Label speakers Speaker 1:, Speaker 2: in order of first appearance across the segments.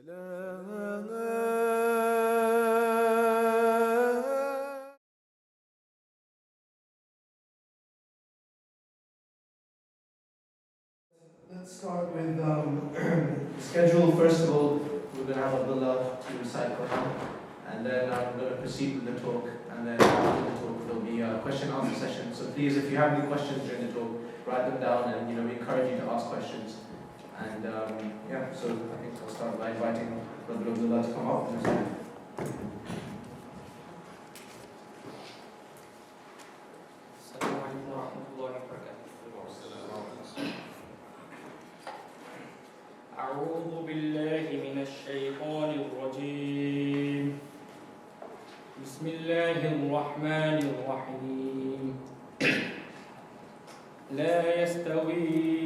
Speaker 1: Let's start with schedule. First of all, we're going to have Abdullah to recite Quran, and then I'm going to proceed with the talk, and then after the talk there'll be a question and answer session. So please, if you have any questions during the talk, write them down, and we encourage you to ask questions. And yeah, so I think I'll start by inviting Brother Abdullah to come up and recite.
Speaker 2: أعوذ بالله من الشيطان الرجيم. بسم الله الرحمن الرحيم. لا يستوي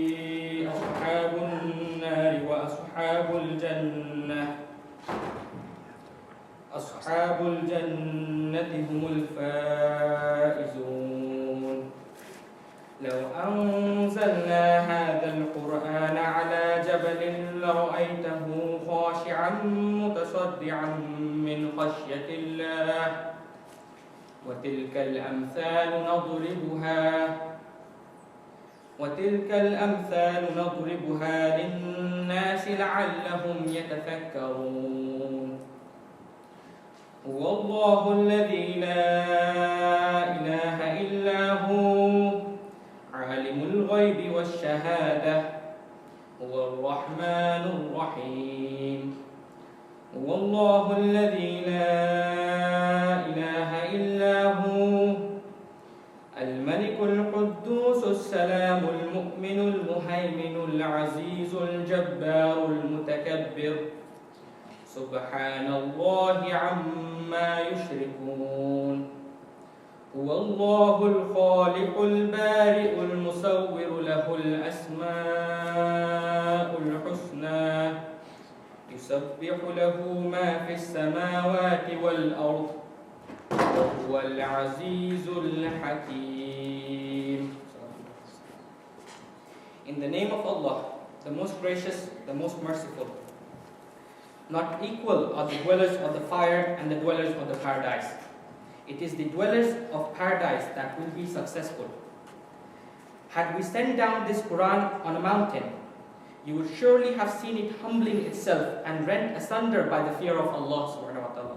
Speaker 2: أصحاب النار وأصحاب الجنة. أصحاب الجنة هم الفائزون. لو أنزلنا هذا القرآن على جبل لرأيته خاشعا متصدعا من خشية الله. وتلك الأمثال نضربها للناس لعلهم يتفكرون. هو الله الذي لا إله إلا هو عالم الغيب والشهادة. هو الرحمن الرحيم. هو الله الذي لا إله إلا هو الملك القدوس السلام المؤمن المهيمن العزيز الجبار المتكبر. سبحان الله عما يشركون. هو الله الخالق البارئ المصور له الأسماء الحسنى. يسبح له ما في السماوات والأرض وهو العزيز الحكيم. In the name of Allah, the most gracious, the most merciful. Not equal are the dwellers of the fire and the dwellers of the paradise. It is the dwellers of paradise that will be successful. Had we sent down this Quran on a mountain, you would surely have seen it humbling itself and rent asunder by the fear of Allah subhanahu wa ta'ala.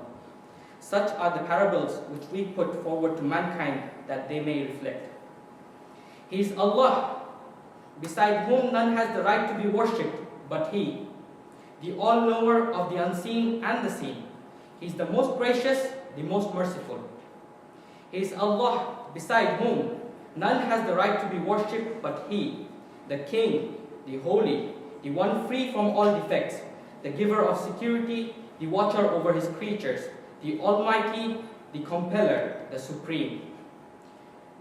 Speaker 2: Such are the parables which we put forward to mankind that they may reflect. He is Allah, beside whom none has the right to be worshipped but He, the all-knower of the unseen and the seen. He is the most gracious, the most merciful. He is Allah, beside whom none has the right to be worshipped but He, the King, the Holy, the one free from all defects, the giver of security, the watcher over His creatures, the Almighty, the Compeller, the Supreme.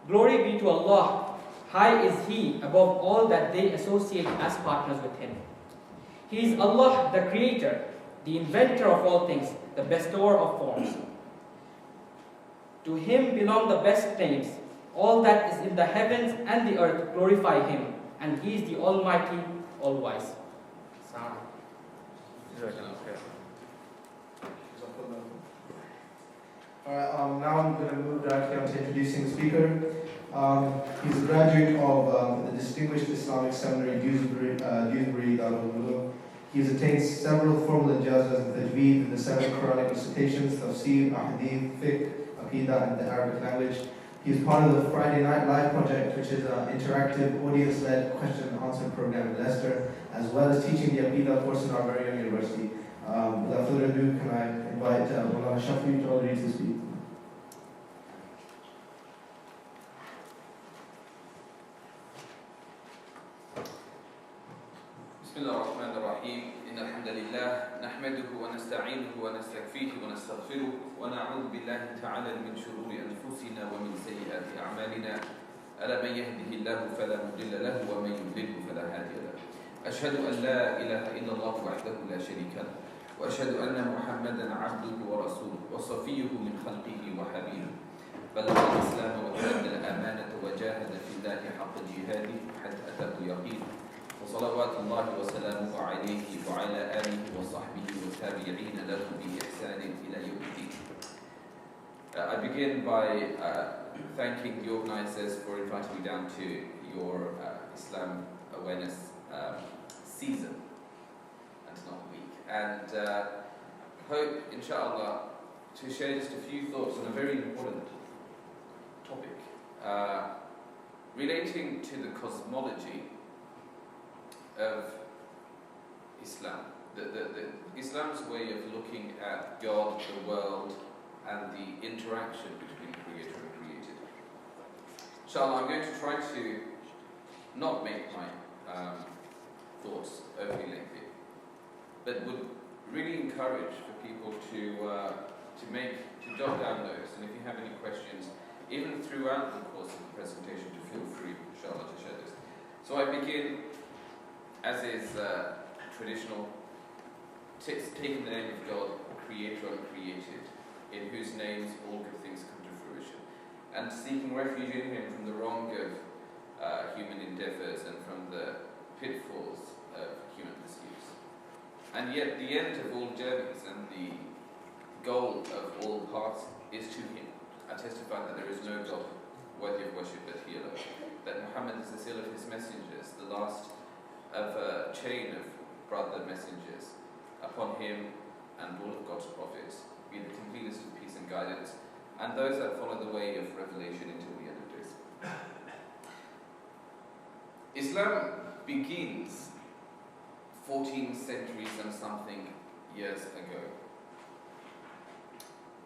Speaker 2: Glory be to Allah, high is He above all that they associate as partners with Him. He is Allah, the Creator, the Inventor of all things, the Bestower of forms. To Him belong the best names. All that is in the heavens and the earth glorify Him, and He is the Almighty, All-Wise.
Speaker 1: Alright, now I'm going to move directly on to introducing the speaker. He's a graduate of the Distinguished Islamic Seminary, Dewsbury, Darul Ulum. He's attained several formal ijazas in tajweed in the 7 Quranic recitations, tafsir, ahadith, fiqh, aqidah, and the Arabic language. He is part of the Friday Night Live project, which is an interactive, audience-led question and answer program in Leicester, as well as teaching the aqidah course in our very own university. Without further ado, can I invite Maulana Shafi Choudhury to speak.
Speaker 3: بسم الله الرحمن الرحيم. إن الحمد لله نحمده ونستعينه ونستكفيه ونستغفره ونعوذ بالله تعالى من شرور أنفسنا ومن سيئات أعمالنا. ألا من يهده الله فلا مضل له ومن يضلل فلا هادي له. أشهد أن لا إله إلا الله وحده لا شريك له وأشهد أن محمدا عبده ورسوله وصفيه من خلقه وحبيبه. بلغ الإسلام وأدى الأمانة وجاهد في الله حق جهاده حتى أتاه اليقين. وصلوات الله وسلامه عليه وعلى آله وصحبه والتابعين لهم بإحسان إلى يوم الدين. I begin by thanking the organizers for inviting me down to your Islam awareness season, and not week, and hope, inshallah, to share just a few thoughts on a very important topic relating to the cosmology of Islam, Islam's way of looking at God, the world, and the interaction between creator and created. Inshallah, I'm going to try to not make my thoughts overly lengthy, but would really encourage for people to jot down notes, and if you have any questions, even throughout the course of the presentation, to feel free, inshallah, to share this. So I begin, as is traditional, taking the name of God, creator and created, in whose names all good things come to fruition, and seeking refuge in him from the wrong of human endeavours and from the pitfalls of human misuse. And yet the end of all journeys and the goal of all paths is to him. I testify that there is no God worthy of worship but he alone, that Muhammad is the seal of his messengers, the last of a chain of brother messengers. Upon him and all of God's prophets be the completest of peace and guidance, and those that follow the way of revelation until the end of days. Islam begins 14 centuries and something years ago,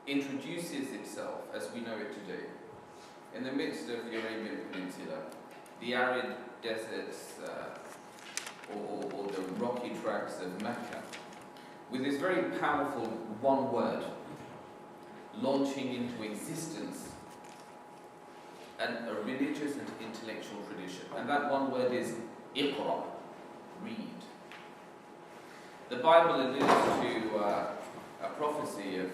Speaker 3: introduces itself as we know it today, in the midst of the Arabian Peninsula, the arid deserts or the rocky tracts of Mecca, with this very powerful one word launching into existence a religious and intellectual tradition. And that one word is Iqra, read. The Bible alludes to a prophecy of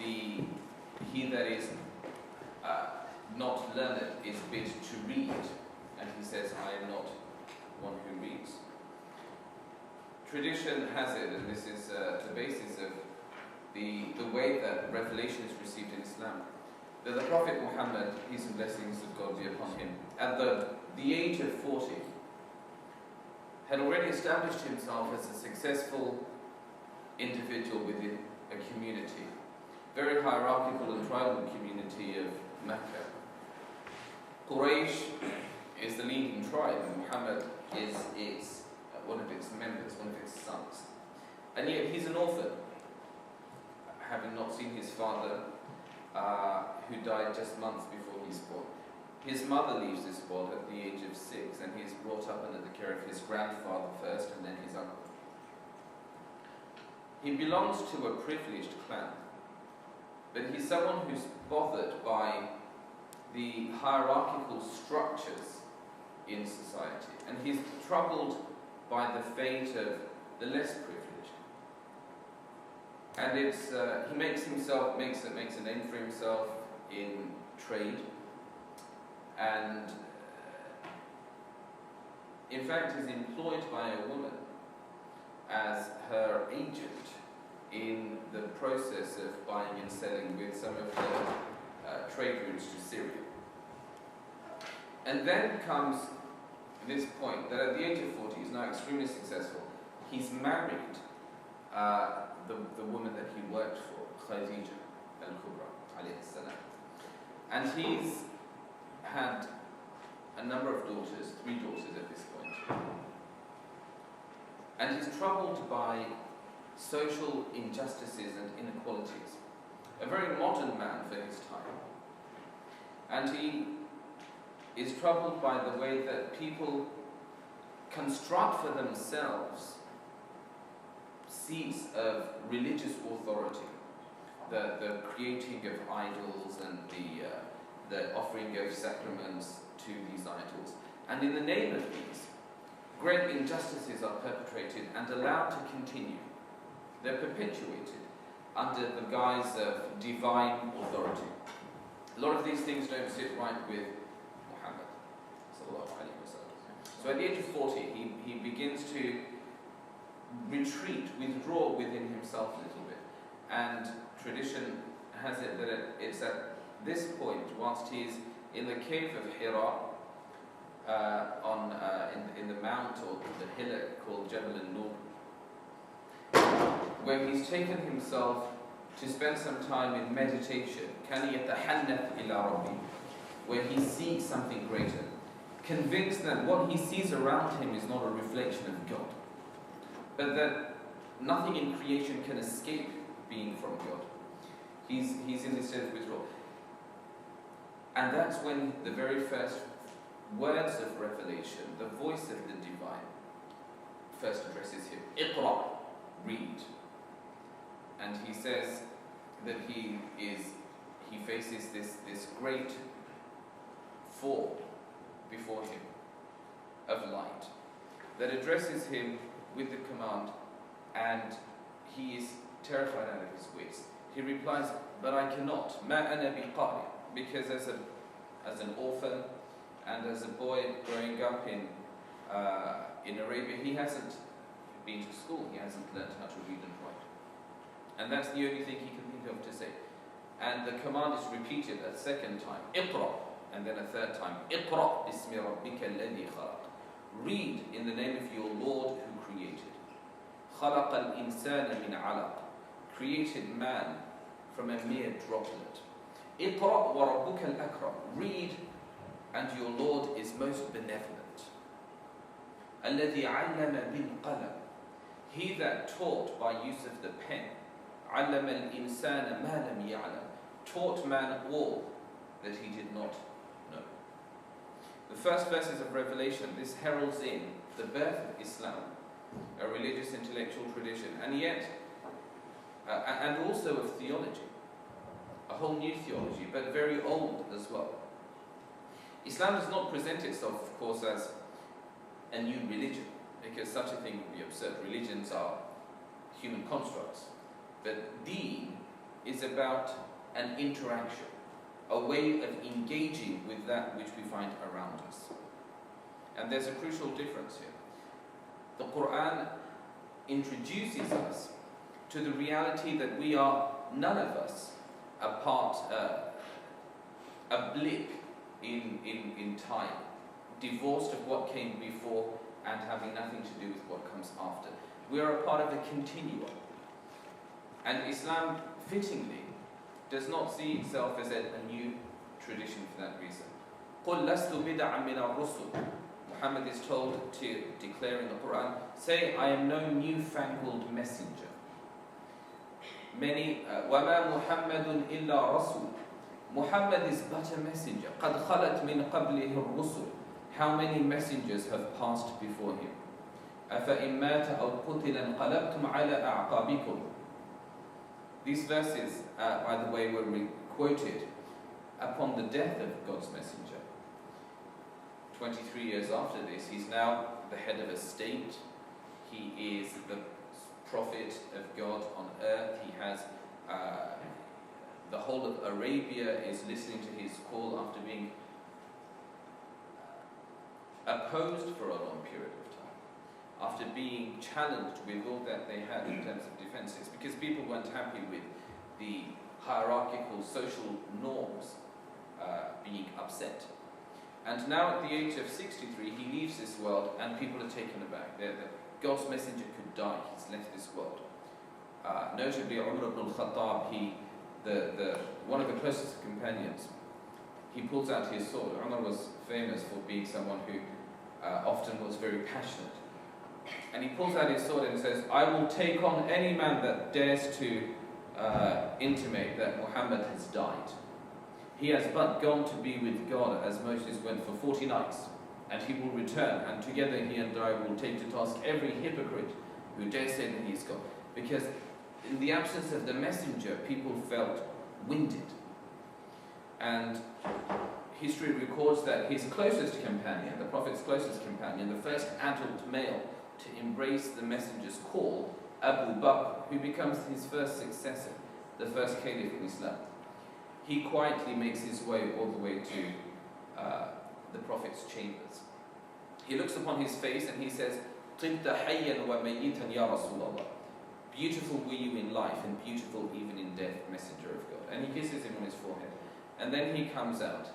Speaker 3: he that is not learned is bid to read, and he says, I am not one who reads. Tradition has it, and this is the basis of the way that revelation is received in Islam, that the Prophet Muhammad, peace and blessings of God be upon him, at the age of 40, had already established himself as a successful individual within a community, very hierarchical and tribal community of Mecca. Quraysh is the leading tribe, and Muhammad is one of its members, one of its sons. And yet he's an orphan, having not seen his father, who died just months before he's born. His mother leaves this world at the age of 6, and he is brought up under the care of his grandfather first, and then his uncle. He belongs to a privileged clan, but he's someone who's bothered by the hierarchical structures in society, and he's troubled by the fate of the less privileged. And he makes a name for himself in trade, and in fact is employed by a woman as her agent in the process of buying and selling with some of the trade routes to Syria. And then comes this point that at the age of 40 he's now extremely successful. He's married the woman that he worked for, Khadija al-Kubra alayhi salam. And he's had a number of daughters, 3 daughters at this point. And he's troubled by social injustices and inequalities. A very modern man for his time. And he is troubled by the way that people construct for themselves seats of religious authority, the creating of idols and the offering of sacraments to these idols. And in the name of these, great injustices are perpetrated and allowed to continue. They're perpetuated under the guise of divine authority. A lot of these things don't sit right with Muhammad. So at the age of 40, he begins to withdraw within himself a little bit. And tradition has it that it's at this point, whilst he's in the cave of Hira, in the mount or the hillock called Jabal al-Nur, where he's taken himself to spend some time in meditation, كَانَ يَتَحَنَّثْ إِلَىٰ رَبِّهِ, where he sees something greater, convinced that what he sees around him is not a reflection of God, but that nothing in creation can escape being from God. He's in this state of withdrawal. And that's when the very first words of revelation, the voice of the divine, first addresses him. Iqra, read. And he says that he faces this great fall before him of light that addresses him with the command, and he is terrified out of his wits. He replies, but I cannot, مَا أَنَا بِقَارِئ, because as an orphan and as a boy growing up in Arabia, he hasn't been to school, he hasn't learned how to read and write. And that's the only thing he can think of to say. And the command is repeated a second time, اقرأ, and then a third time, اقرأ بِاسْمِ رَبِّكَ الَّذِي خَلَقَ. Read in the name of your Lord who created. خَلَقَ الْإِنسَانَ مِنْ عَلَقٍ, created man from a mere droplet. اقرأ وَرَبُّكَ الْأَكْرَمُ, read, and your Lord is most benevolent. الَّذِي عَلَّمَ بِالْقَلَمِ, he that taught by use of the pen. عَلَّمَ الْإِنسَانَ مَا لَمْ يَعْلَمْ, taught man all that he did not know. The first verses of Revelation, this heralds in the birth of Islam, a religious intellectual tradition, and yet, and also of theology, a whole new theology, but very old as well. Islam does not present itself, of course, as a new religion, because such a thing would be absurd. Religions are human constructs. But deen is about an interaction, a way of engaging with that which we find around us. And there's a crucial difference here. The Quran introduces us to the reality that we are, none of us, a blip in time, divorced of what came before and having nothing to do with what comes after. We are a part of a continuum. And Islam, fittingly, does not see itself as a new tradition for that reason. قُلْ لَسْتُ بِدَعًا مِنَ الرُّسُلِ, Muhammad is told to declare in the Quran, say, I am no newfangled messenger. Many, وَمَا مُحَمَّدٌ إِلَّا رَسُولٌ, Muhammad is but a messenger. قَدْ خَلَتْ مِنْ قَبْلِهِ الرُّسُلُ, how many messengers have passed before him? أَفَإِن مَاتَ أَوْ قُتِلَ انْقَلَبْتُمْ عَلَىٰ أَعْقَابِكُمْ. These verses, by the way, were quoted upon the death of God's messenger. 23 years after this, he's now the head of a state. He is the prophet of God on earth. He has the whole of Arabia is listening to his call after being opposed for a long period of time, after being challenged with all that they had in terms of defenses, because people weren't happy with the hierarchical social norms being upset. And now at the age of 63, he leaves this world and people are taken aback. God's messenger could die, he's left this world. Notably, Umar ibn al-Khattab, one of the closest companions, he pulls out his sword. Umar was famous for being someone who often was very passionate. And he pulls out his sword and says, I will take on any man that dares to intimate that Muhammad has died. He has but gone to be with God as Moses went for 40 nights, and he will return, and together he and I will take to task every hypocrite who dares say that he is God. Because in the absence of the messenger, people felt winded. And history records that his closest companion, the Prophet's closest companion, the first adult male to embrace the messenger's call, Abu Bakr, who becomes his first successor, the first caliph in Islam, he quietly makes his way all the way to the Prophet's chambers. He looks upon his face and he says, طِبْتَ حَيًّا وَمَيِّتًا يَا رَسُولَ اللَّهِ. Beautiful were you in life and beautiful even in death, Messenger of God. And he kisses him on his forehead. And then he comes out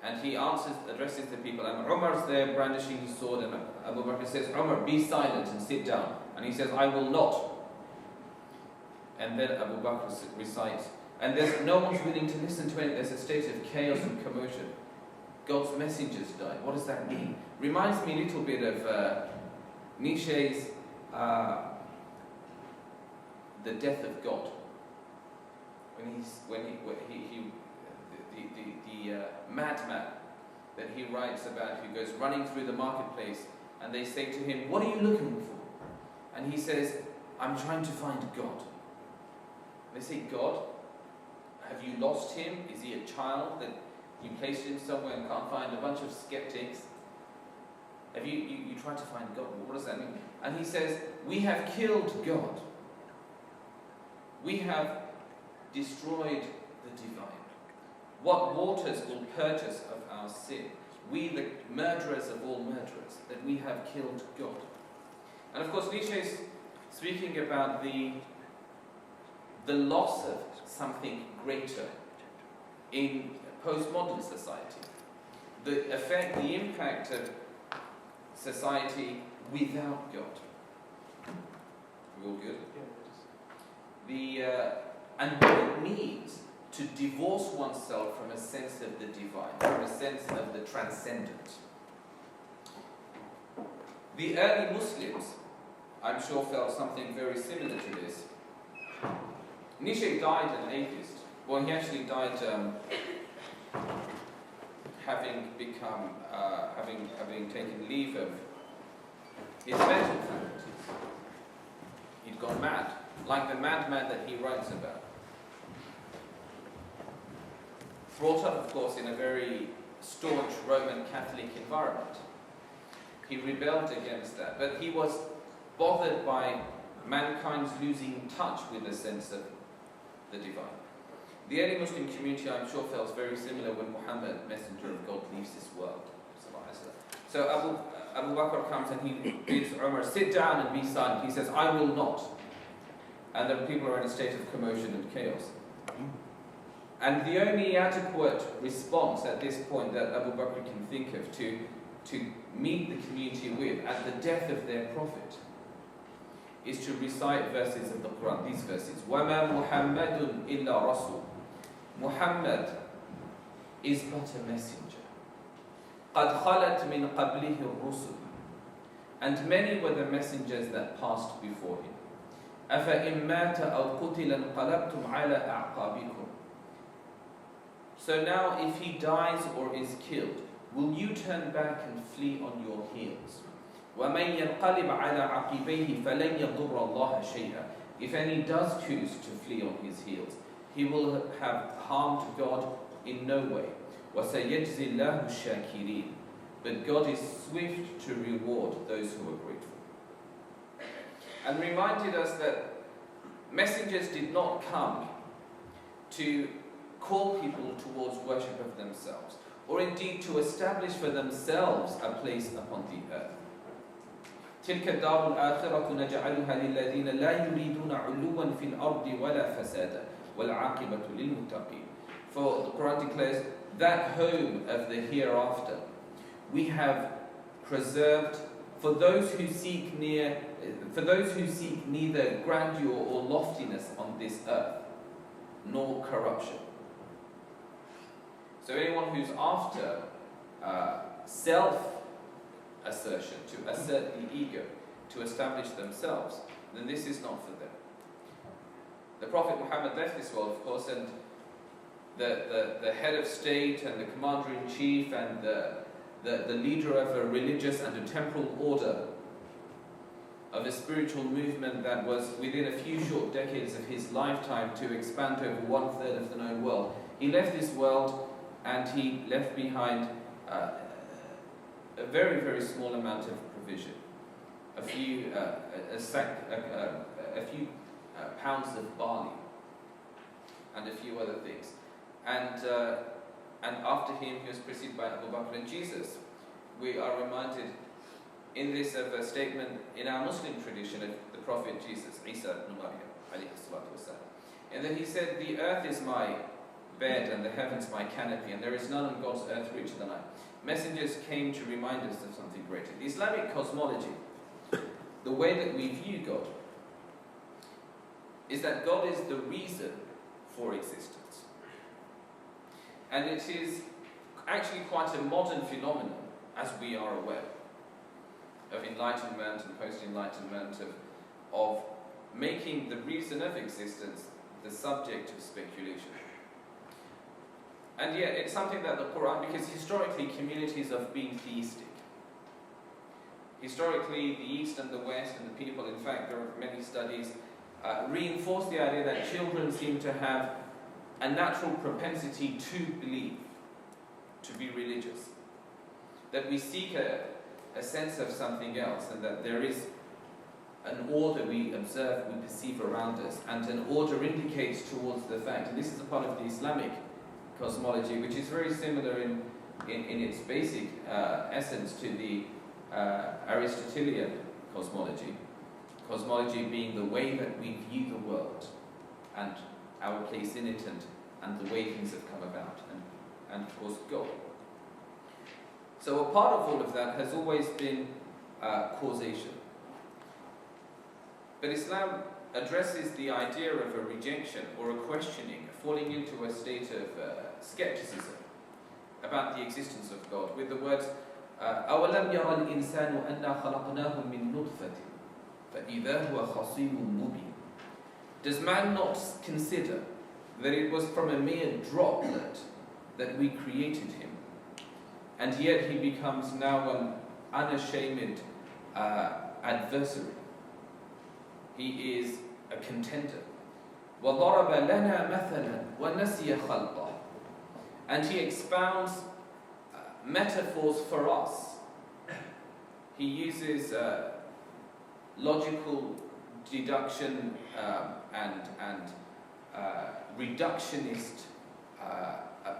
Speaker 3: and he addresses the people. And Umar's there brandishing his sword, and Abu Bakr says, Umar, be silent and sit down. And he says, I will not. And then Abu Bakr recites. And there's no one's willing to listen to it. There's a state of chaos and commotion. God's messengers died. What does that mean? Reminds me a little bit of Nietzsche's The Death of God. The madman that he writes about, who goes running through the marketplace, and they say to him, what are you looking for? And he says, I'm trying to find God. They say, God? Have you lost him? Is he a child that you placed him somewhere and can't find? A bunch of skeptics. Have you tried to find God? What does that mean? And he says, we have killed God. We have destroyed the divine. What waters will purge us of our sin? We, the murderers of all murderers, that we have killed God. And of course, Nietzsche is speaking about the loss of something greater in postmodern society. The effect, the impact of society without God. We all good? And what it means to divorce oneself from a sense of the divine, from a sense of the transcendent. The early Muslims, I'm sure, felt something very similar to this. Nietzsche died an atheist. Well, he actually died having taken leave of his mental faculties. He'd gone mad, like the madman that he writes about. Brought up, of course, in a very staunch Roman Catholic environment. He rebelled against that, but he was bothered by mankind's losing touch with the sense of the divine. The early Muslim community, I'm sure, felt very similar when Muhammad, Messenger of God, leaves this world. So Abu Bakr comes and he bids Umar, sit down and be silent. He says, I will not. And the people are in a state of commotion and chaos. And the only adequate response at this point that Abu Bakr can think of to meet the community with at the death of their prophet is to recite verses of the Quran, these verses. وَمَا مُحَمَّدٌ إِلَّا رَسُولٌ. Muhammad is but a messenger. قَدْ خَلَتْ مِنْ قَبْلِهِ الرُّسُلُ. And many were the messengers that passed before him. أَفَإِن مَاتَ أَوْ قُتِلَ انْقَلَبْتُمْ عَلَىٰ أَعْقَابِكُمْ. So now if he dies or is killed, will you turn back and flee on your heels? وَمَنْ يَنْقَلِبْ عَلَىٰ عَقِبَيْهِ فَلَنْ يَضُرَّ اللَّهَ شَيْئًا. If any does choose to flee on his heels, he will have harmed God in no way. وَسَيَجْزِي اللَّهُ الشَّاكِرِينَ. But God is swift to reward those who are grateful. And reminded us that messengers did not come to call people towards worship of themselves, or indeed to establish for themselves a place upon the earth. تلك الدار الآخرة نجعلها للذين لا يريدون علوا في الأرض ولا فسادا والعاقبة للمتقين. For the Quran declares that home of the hereafter we have preserved for those who seek neither grandeur or loftiness on this earth, nor corruption. So anyone who's after self-assertion, to assert the ego, to establish themselves, then this is not for them. The Prophet Muhammad left this world, of course, and the head of state and the commander-in-chief and the leader of a religious and a temporal order, of a spiritual movement that was within a few short decades of his lifetime to expand over 1/3 of the known world. He left this world and he left behind a very, very small amount of provision. A few pounds of barley and a few other things. And after him, he was preceded by Abu Bakr and Jesus. We are reminded in this of a statement in our Muslim tradition of the Prophet Jesus, Isa ibn Maryam, alayhi salatu wasalam. And then he said, the earth is my bed and the heavens my canopy, and there is none on God's earth richer than I. Messengers came to remind us of something greater. The Islamic cosmology, the way that we view God, is that God is the reason for existence. And it is actually quite a modern phenomenon, as we are aware, of enlightenment and post-enlightenment, of making the reason of existence the subject of speculation. And yet it's something that the Quran, because historically communities have been theistic. Historically, the East and the West and the people, in fact, there are many studies, reinforce the idea that children seem to have a natural propensity to believe, to be religious. That we seek a sense of something else, and that there is an order we observe, we perceive around us, and an order indicates towards the fact. And this is a part of the Islamic cosmology, which is very similar in its basic essence to the Aristotelian cosmology. Cosmology being the way that we view the world and our place in it, and the way things have come about, and of course God. So a part of all of that has always been causation. But Islam addresses the idea of a rejection or a questioning, falling into a state of skepticism about the existence of God with the words أَوَلَمْ يَرَ الْإِنسَانُ أَنَّا خَلَقْنَاهُ مِنْ نُطْفَةٍ فَإِذَا هُوَ خَصِيمٌ مُبِينٌ. Does man not consider that it was from a mere droplet that we created him, and yet he becomes now an unashamed adversary? He is a contender. وَضَرَبَ لَنَا مَثَلًا وَنَسِيَ خَلْقَهُ. And he expounds metaphors for us. He uses logical deduction and reductionist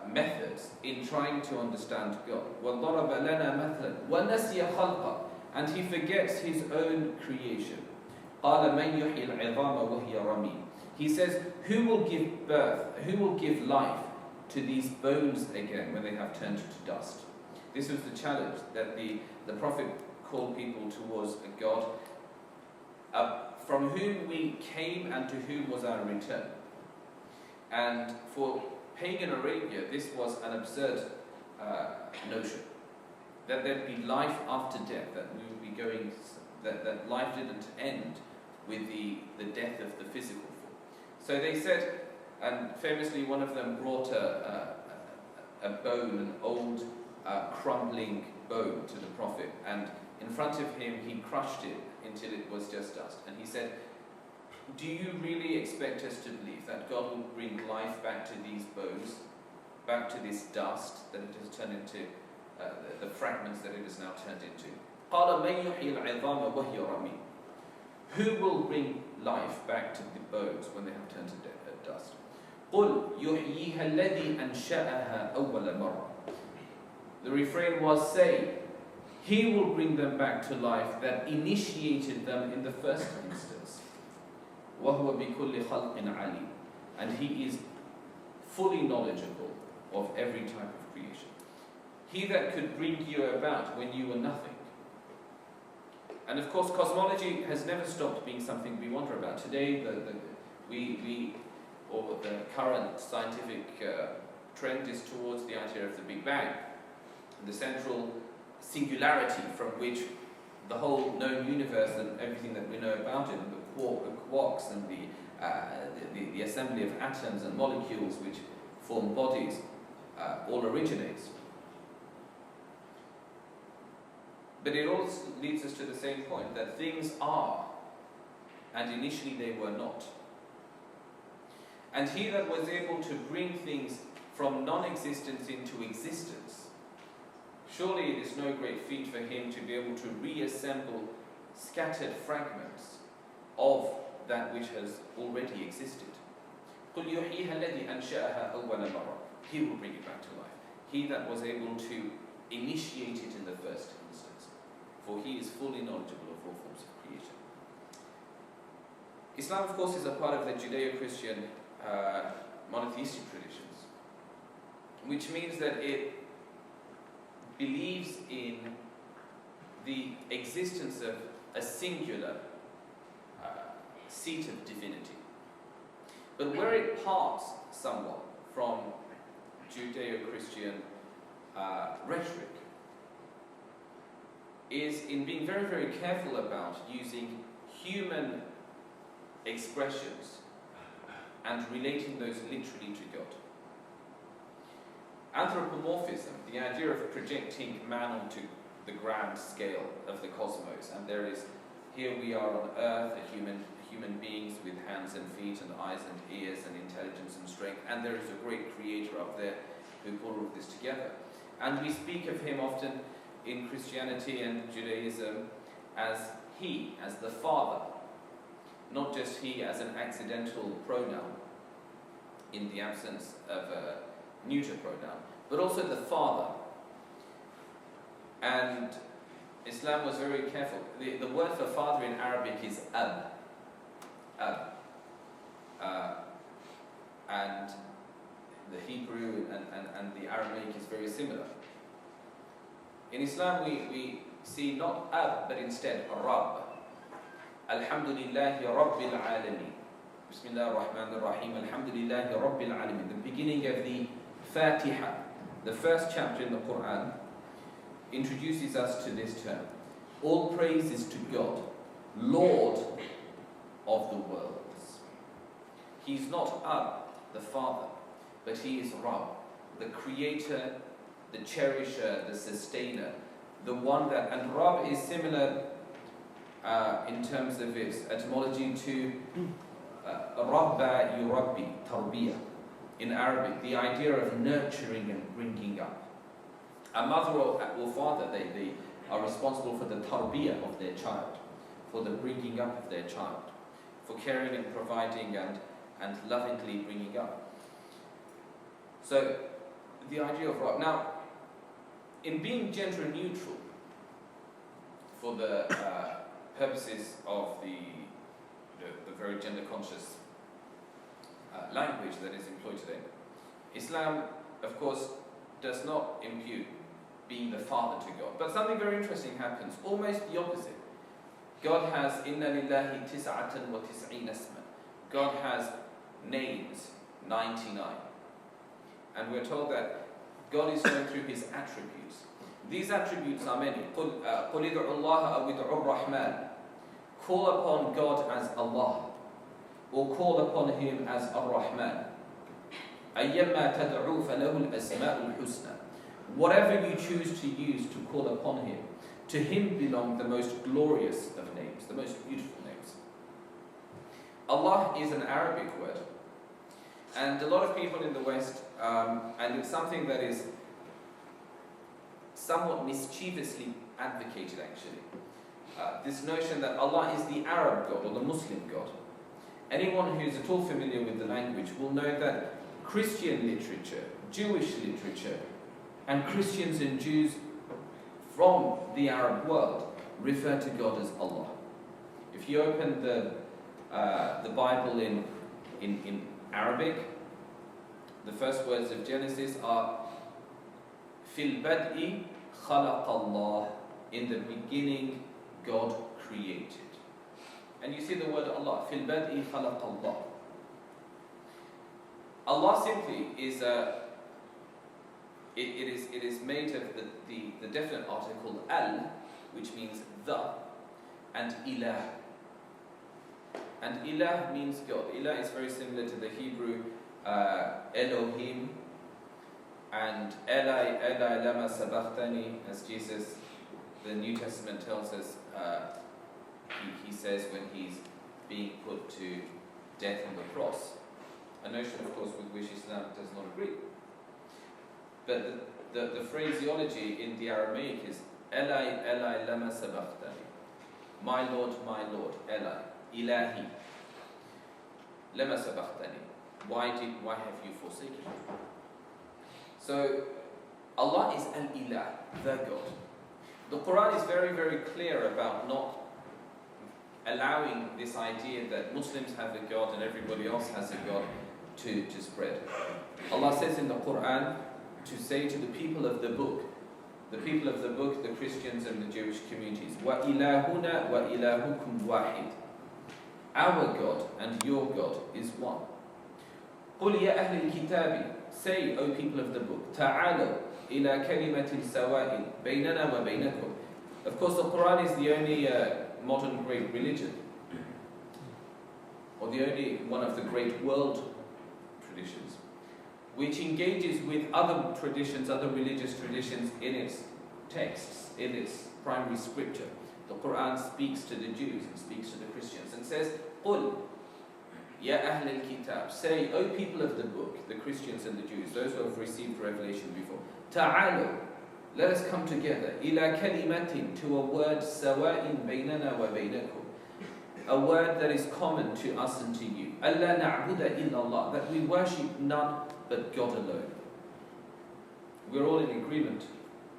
Speaker 3: methods in trying to understand God. وَضَرَبَ لَنَا مَثَلًا وَنَسِيَ خَلْقَهُ. And he forgets his own creation. قَالَ مَنْ يُحْيِي الْعِظَامَ وَهِيَ رَمِيمٌ. He says, who will give birth, who will give life to these bones again when they have turned to dust? This was the challenge that the Prophet called people towards a God from whom we came and to whom was our return. And for pagan Arabia, this was an absurd notion, that there'd be life after death, that we would be going, that life didn't end with the death of the physical form. So they said, and famously one of them brought a bone, an old crumbling bone to the Prophet, and in front of him he crushed it until it was just dust. And he said, do you really expect us to believe that God will bring life back to these bones, back to this dust that it has turned into, the fragments that it has now turned into? قَالَ مَنْ يُحْيِي الْعِظَامَ وَهِيَ رَمِيمٌ. Who will bring life back to the bones when they have turned to dust? قُلْ يُحْيِيهَا الَّذِي أَنْشَأَهَا أَوَّلَ مَرَّةٍ. The refrain was, say, he will bring them back to life that initiated them in the first instance. وَهُوَ بِكُلِّ خَلْقٍ عَلِيمٌ. And he is fully knowledgeable of every type of creation. He that could bring you about when you were nothing. And of course, cosmology has never stopped being something we wonder about. Today, the current scientific trend is towards the idea of the Big Bang, the central singularity from which the whole known universe and everything that we know about it, the quarks and the assembly of atoms and molecules which form bodies, all originates. But it all leads us to the same point, that things are, and initially they were not. And he that was able to bring things from non-existence into existence, surely it is no great feat for him to be able to reassemble scattered fragments of that which has already existed. قُلْ يُحْيِيهَا الَّذِي أَنْشَأَهَا أَوَّلَ مَرَّةٍ. He will bring it back to life. He that was able to initiate it in the first instance. for He is fully knowledgeable of all forms of creation. Islam, of course, is a part of the Judeo-Christian monotheistic traditions, which means that it believes in the existence of a singular seat of divinity. But where it parts somewhat from Judeo-Christian rhetoric is in being very, very careful about using human expressions and relating those literally to God. Anthropomorphism, the idea of projecting man onto the grand scale of the cosmos, and there is, here we are on earth, human beings with hands and feet and eyes and ears and intelligence and strength, and there is a great creator up there who put all of this together. And we speak of him often in Christianity and Judaism as he, as the Father, not just he as an accidental pronoun in the absence of a neuter pronoun, but also the Father. And Islam was very careful. The word for father in Arabic is ab. And the Hebrew and the Aramaic is very similar. In Islam we see not ab, but instead Rabb. Alhamdulillahi Rabbil Alameen. Bismillah ar-Rahman ar-Rahim. Alhamdulillahi Rabbil Alameen. The beginning of the Fatiha, the first chapter in the Quran, introduces us to this term. All praise is to God, Lord of the worlds. He's not Ab, the Father, but He is Rabb, the Creator, the Cherisher, the Sustainer, the one that, and Rabb is similar in terms of its etymology to Rabba yurabbi, tarbiyah. In Arabic, the idea of nurturing and bringing up. A mother or father, they are responsible for the tarbiyah of their child, for the bringing up of their child, for caring and providing and lovingly bringing up. So, the idea of Rabb. Now, in being gender neutral, for the purposes of the very gender conscious language that is employed today, Islam, of course, does not impute being the father to God. But something very interesting happens, almost the opposite. God has Inna lillahi tis'atan wa tis'een asman. God has names, 99. And we're told that God is known through His attributes. These attributes are many. قُلْ ادْعُوا اللَّهَ أَوْ ادْعُوا الرَّحْمَنَ. Call upon God as Allah, or call upon Him as Ar-Rahman. أَيَّمَّا تَدْعُوا فَلَهُ الْأَسْمَاءُ الْحُسْنَى. Whatever you choose to use to call upon Him, to Him belong the most glorious of names, the most beautiful names. Allah is an Arabic word, and a lot of people in the West, and it's something that is somewhat mischievously advocated actually, this notion that Allah is the Arab God or the Muslim God. Anyone who's at all familiar with the language will know that Christian literature, Jewish literature, and Christians and Jews from the Arab world refer to God as Allah. If you open the Bible in Arabic, the first words of Genesis are Fil bad'i khalaq Allah. In the beginning, God created. And you see the word Allah, Fil bad'i khalaq Allah. Allah simply is it is made of the definite article al, which means the, and ilah. And ilah means God. Ilah is very similar to the Hebrew Elohim, and Eli lama sabachthani, as Jesus, the New Testament tells us, he says when he's being put to death on the cross. A notion, of course, with which Islam does not agree. But the phraseology in the Aramaic is Eli lama sabachthani. My Lord, Eli, Ilahi, lama sabachthani. Why have you forsaken me? So Allah is Al-Ilah, the God. The Quran is very, very clear about not allowing this idea that Muslims have a God and everybody else has a God to spread. Allah says in the Quran to say to the people of the book, the Christians and the Jewish communities, وَإِلَهُنَا وَإِلَهُكُمْ وَاحِدٌ. Our God and your God is one. قُلْ يَا أَهْلِ الْكِتَابِ. Say, O people of the book, تَعَالَوْا إِلَى كَلِمَةٍ سَوَاءٍ بَيْنَنَا وَبَيْنَكُمْ. Of course, the Quran is the only modern great religion, or the only one of the great world traditions, which engages with other traditions, other religious traditions in its texts, in its primary scripture. The Quran speaks to the Jews and speaks to the Christians and says, قُلْ يَا أَهْلَ الْكِتَابِ. Say, O people of the book, the Christians and the Jews, those who have received revelation before, تَعَالُوا. Let us come together, إِلَى كَلِمَةٍ, to a word, سَوَاءٍ بَيْنَنَا وَبَيْنَكُمْ, a word that is common to us and to you. أَلَّا نَعْبُدَ إِلَّا اللَّهِ, that we worship none but God alone. We're all in agreement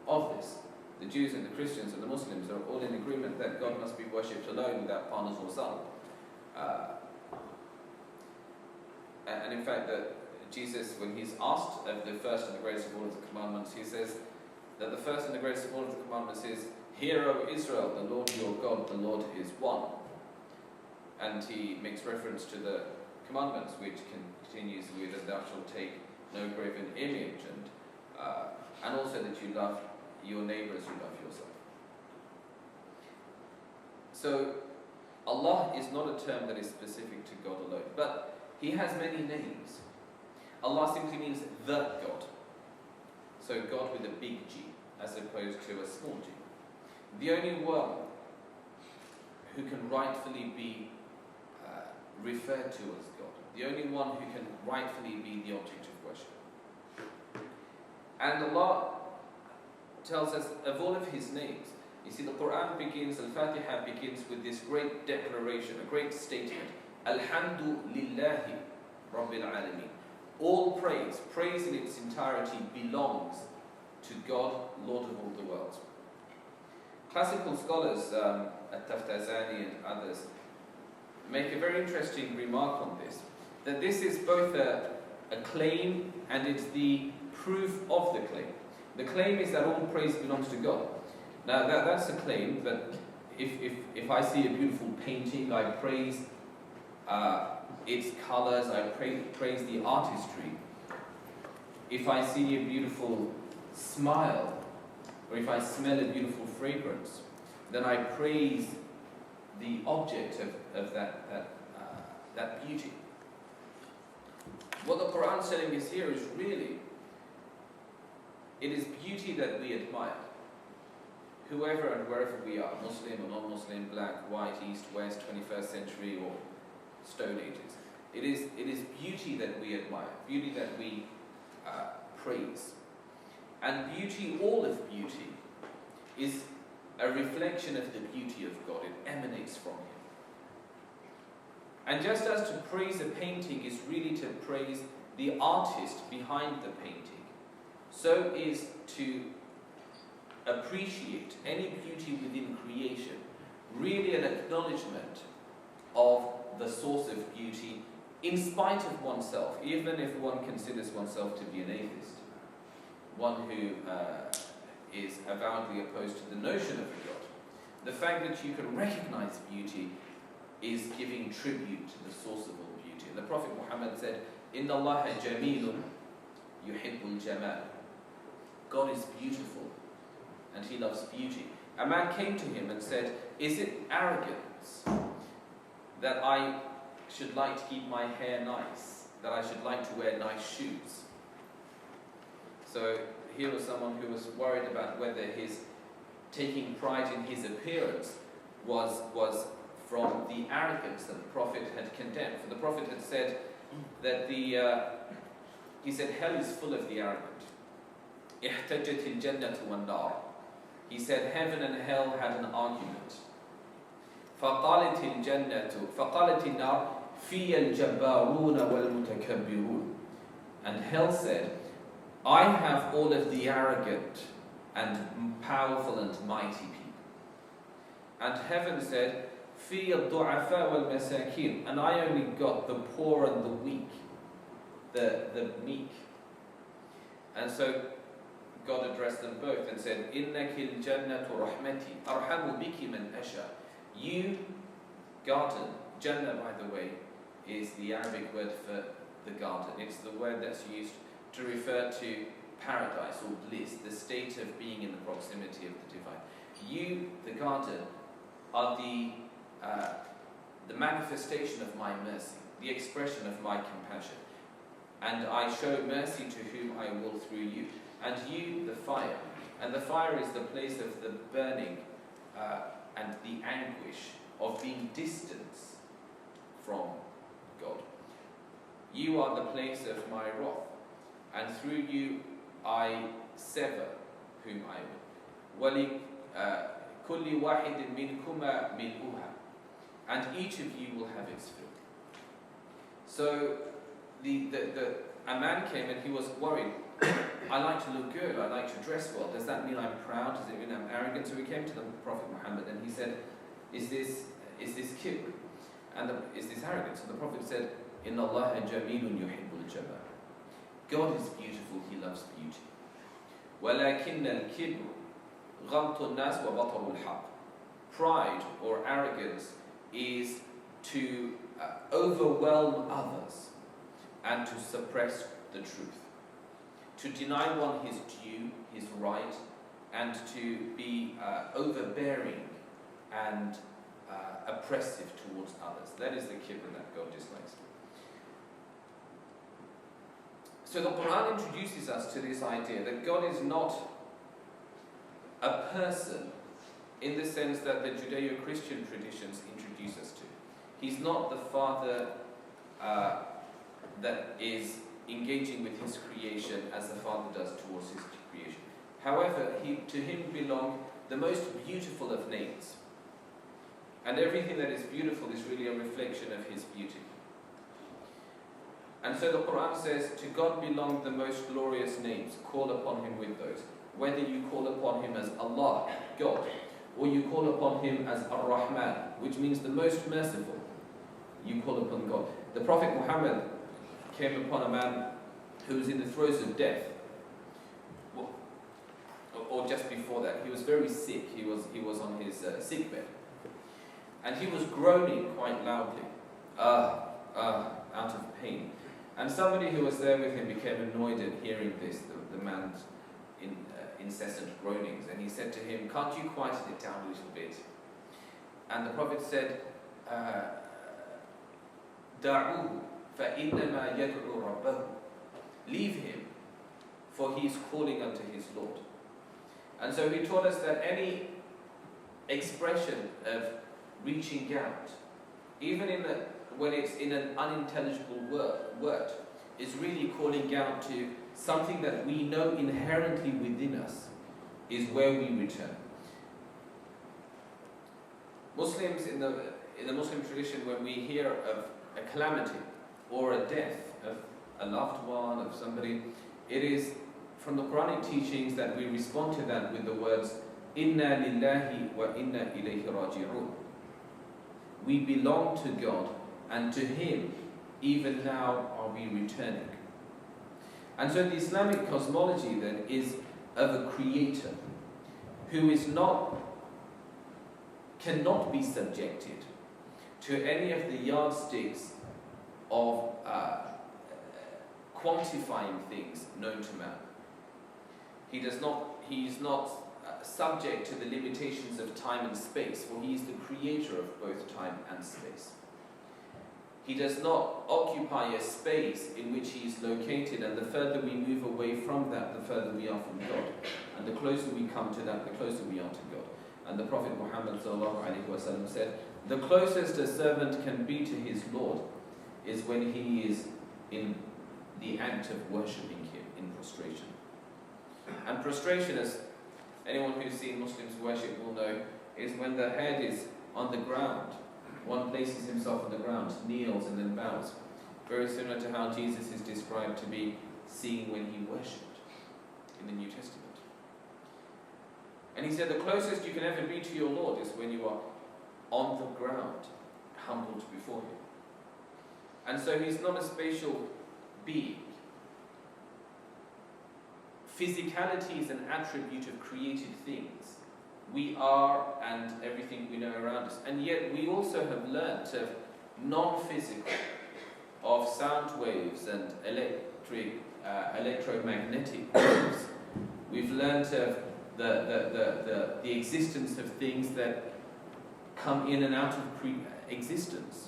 Speaker 3: of this. The Jews and the Christians and the Muslims are all in agreement that God must be worshipped alone without partners or son. And in fact, that Jesus, when he's asked of the first and the greatest of all of the commandments, he says that the first and the greatest of all of the commandments is, Hear, O Israel, the Lord your God, the Lord is one. And he makes reference to the commandments, which continues with, that thou shalt take no graven image, and also that you love your neighbor as you love yourself. So, Allah is not a term that is specific to God alone, but He has many names. Allah simply means the God. So God with a big G, as opposed to a small g. The only one who can rightfully be referred to as God. The only one who can rightfully be the object of worship. And Allah tells us of all of His names. You see, the Quran begins, Al-Fatiha begins with this great declaration, a great statement. Alhamdulillahi Rabbil Alameen. All praise in its entirety belongs to God, Lord of all the worlds. Classical scholars, At-Taftazani and others, make a very interesting remark on this, that this is both a claim and it's the proof of the claim. The claim is that all praise belongs to God. Now that's a claim, but if I see a beautiful painting, I praise its colors, I praise the artistry. If I see a beautiful smile, or if I smell a beautiful fragrance, then I praise the object of that beauty. What the Quran is telling us here is really, it is beauty that we admire. Whoever and wherever we are, Muslim or non-Muslim, black, white, east, west, 21st century or Stone Ages, it is beauty that we admire, beauty that we praise. And beauty, all of beauty, is a reflection of the beauty of God. It emanates from Him. And just as to praise a painting is really to praise the artist behind the painting, so is to appreciate any beauty within creation really an acknowledgement of the source of beauty in spite of oneself, even if one considers oneself to be an atheist, one who is avowedly opposed to the notion of a God. The fact that you can recognize beauty is giving tribute to the source of all beauty. And the Prophet Muhammad said, Inna Allaha jamilun yuhibbul jamal. God is beautiful and He loves beauty. A man came to him and said, is it arrogance that I should like to keep my hair nice, that I should like to wear nice shoes? So here was someone who was worried about whether his taking pride in his appearance was from the arrogance that the Prophet had condemned. For the Prophet had said that he said, hell is full of the arrogant. احتجت الجنة والنار. He said heaven and hell had an argument. فقالت النار في الجبارون والمتكبرون. And hell said, I have all of the arrogant and powerful and mighty people. And heaven said, فِي الضُّعَفَاء وَالْمَسَاكِينَ, and I only got the poor and the weak, the meek. And so God addressed them both and said, إِنَّكِ الْجَنَّةُ رَحْمَتِي أَرْحَمُ بِكِ مَنْ أَشَاءُ. You, garden, Jannah by the way, is the Arabic word for the garden. It's the word that's used to refer to paradise or bliss, the state of being in the proximity of the divine. You, the garden, are the manifestation of my mercy, the expression of my compassion. And I show mercy to whom I will through you. And you, the fire. And the fire is the place of the burning and the anguish of being distant from God. You are the place of my wrath, and through you I sever whom I will. وَلِكُلِّ وَاحِدٍ مِّنْكُمَا مِلْؤُهَا, and each of you will have its fill. So a man came and he was worried. I like to look good, I like to dress well. Does that mean I'm proud? Does it mean I'm arrogant? So we came to the Prophet Muhammad and he said, is this kibr? And is this arrogance? And the Prophet said, إِنَّ اللَّهَ جَمِيلٌ يُحِبُّ الْجَمَالِ. God is beautiful, He loves beauty. وَلَكِنَّ الْكِبْرُ غَمْطُ النَّاسِ وَبَطَرُ الْحَقِّ. Pride or arrogance is to overwhelm others and to suppress the truth. To deny one his due, his right, and to be overbearing and oppressive towards others. That is the kibr that God dislikes. So the Quran introduces us to this idea that God is not a person in the sense that the Judeo-Christian traditions introduce us to. He's not the father that is engaging with his creation as the father does towards his creation. However, to him belong the most beautiful of names. And everything that is beautiful is really a reflection of his beauty. And so the Quran says, to God belong the most glorious names. Call upon Him with those. Whether you call upon Him as Allah, God, or you call upon Him as Ar-Rahman, which means the most merciful, you call upon God. The Prophet Muhammad came upon a man who was in the throes of death. Or just before that, he was very sick. He was on his sick bed. And he was groaning quite loudly, out of pain. And somebody who was there with him became annoyed at hearing this, the man's incessant groanings. And he said to him, can't you quieten it down a little bit? And the Prophet said, دَعُوهُ فَإِنَّمَا يَدْعُو رَبَّهُ. Leave him, for he is calling unto his Lord. And so he taught us that any expression of reaching out, even when it's in an unintelligible word, is really calling out to something that we know inherently within us is where we return. Muslims in the Muslim tradition, when we hear of a calamity or a death of a loved one, of somebody, it is from the Quranic teachings that we respond to that with the words, Inna lillahi wa inna ilayhi raji'un. We belong to God, and to Him even now are we returning. And so the Islamic cosmology then is of a creator who cannot be subjected to any of the yardsticks of quantifying things known to man. He is not subject to the limitations of time and space, for he is the creator of both time and space. He does not occupy a space in which he is located, and the further we move away from that, the further we are from God. And the closer we come to that, the closer we are to God. And the Prophet Muhammad ﷺ said, the closest a servant can be to his Lord is when he is in the act of worshipping him in prostration. And prostration, as anyone who's seen Muslims worship will know, is when the head is on the ground. One places himself on the ground, kneels and then bows. Very similar to how Jesus is described to be seen when he worshipped in the New Testament. And he said the closest you can ever be to your Lord is when you are on the ground, humbled before him. And so he's not a spatial being. Physicality is an attribute of created things. We are and everything we know around us. And yet we also have learnt of non-physical, of sound waves and electromagnetic waves. We've learnt of the existence of things that come in and out of existence.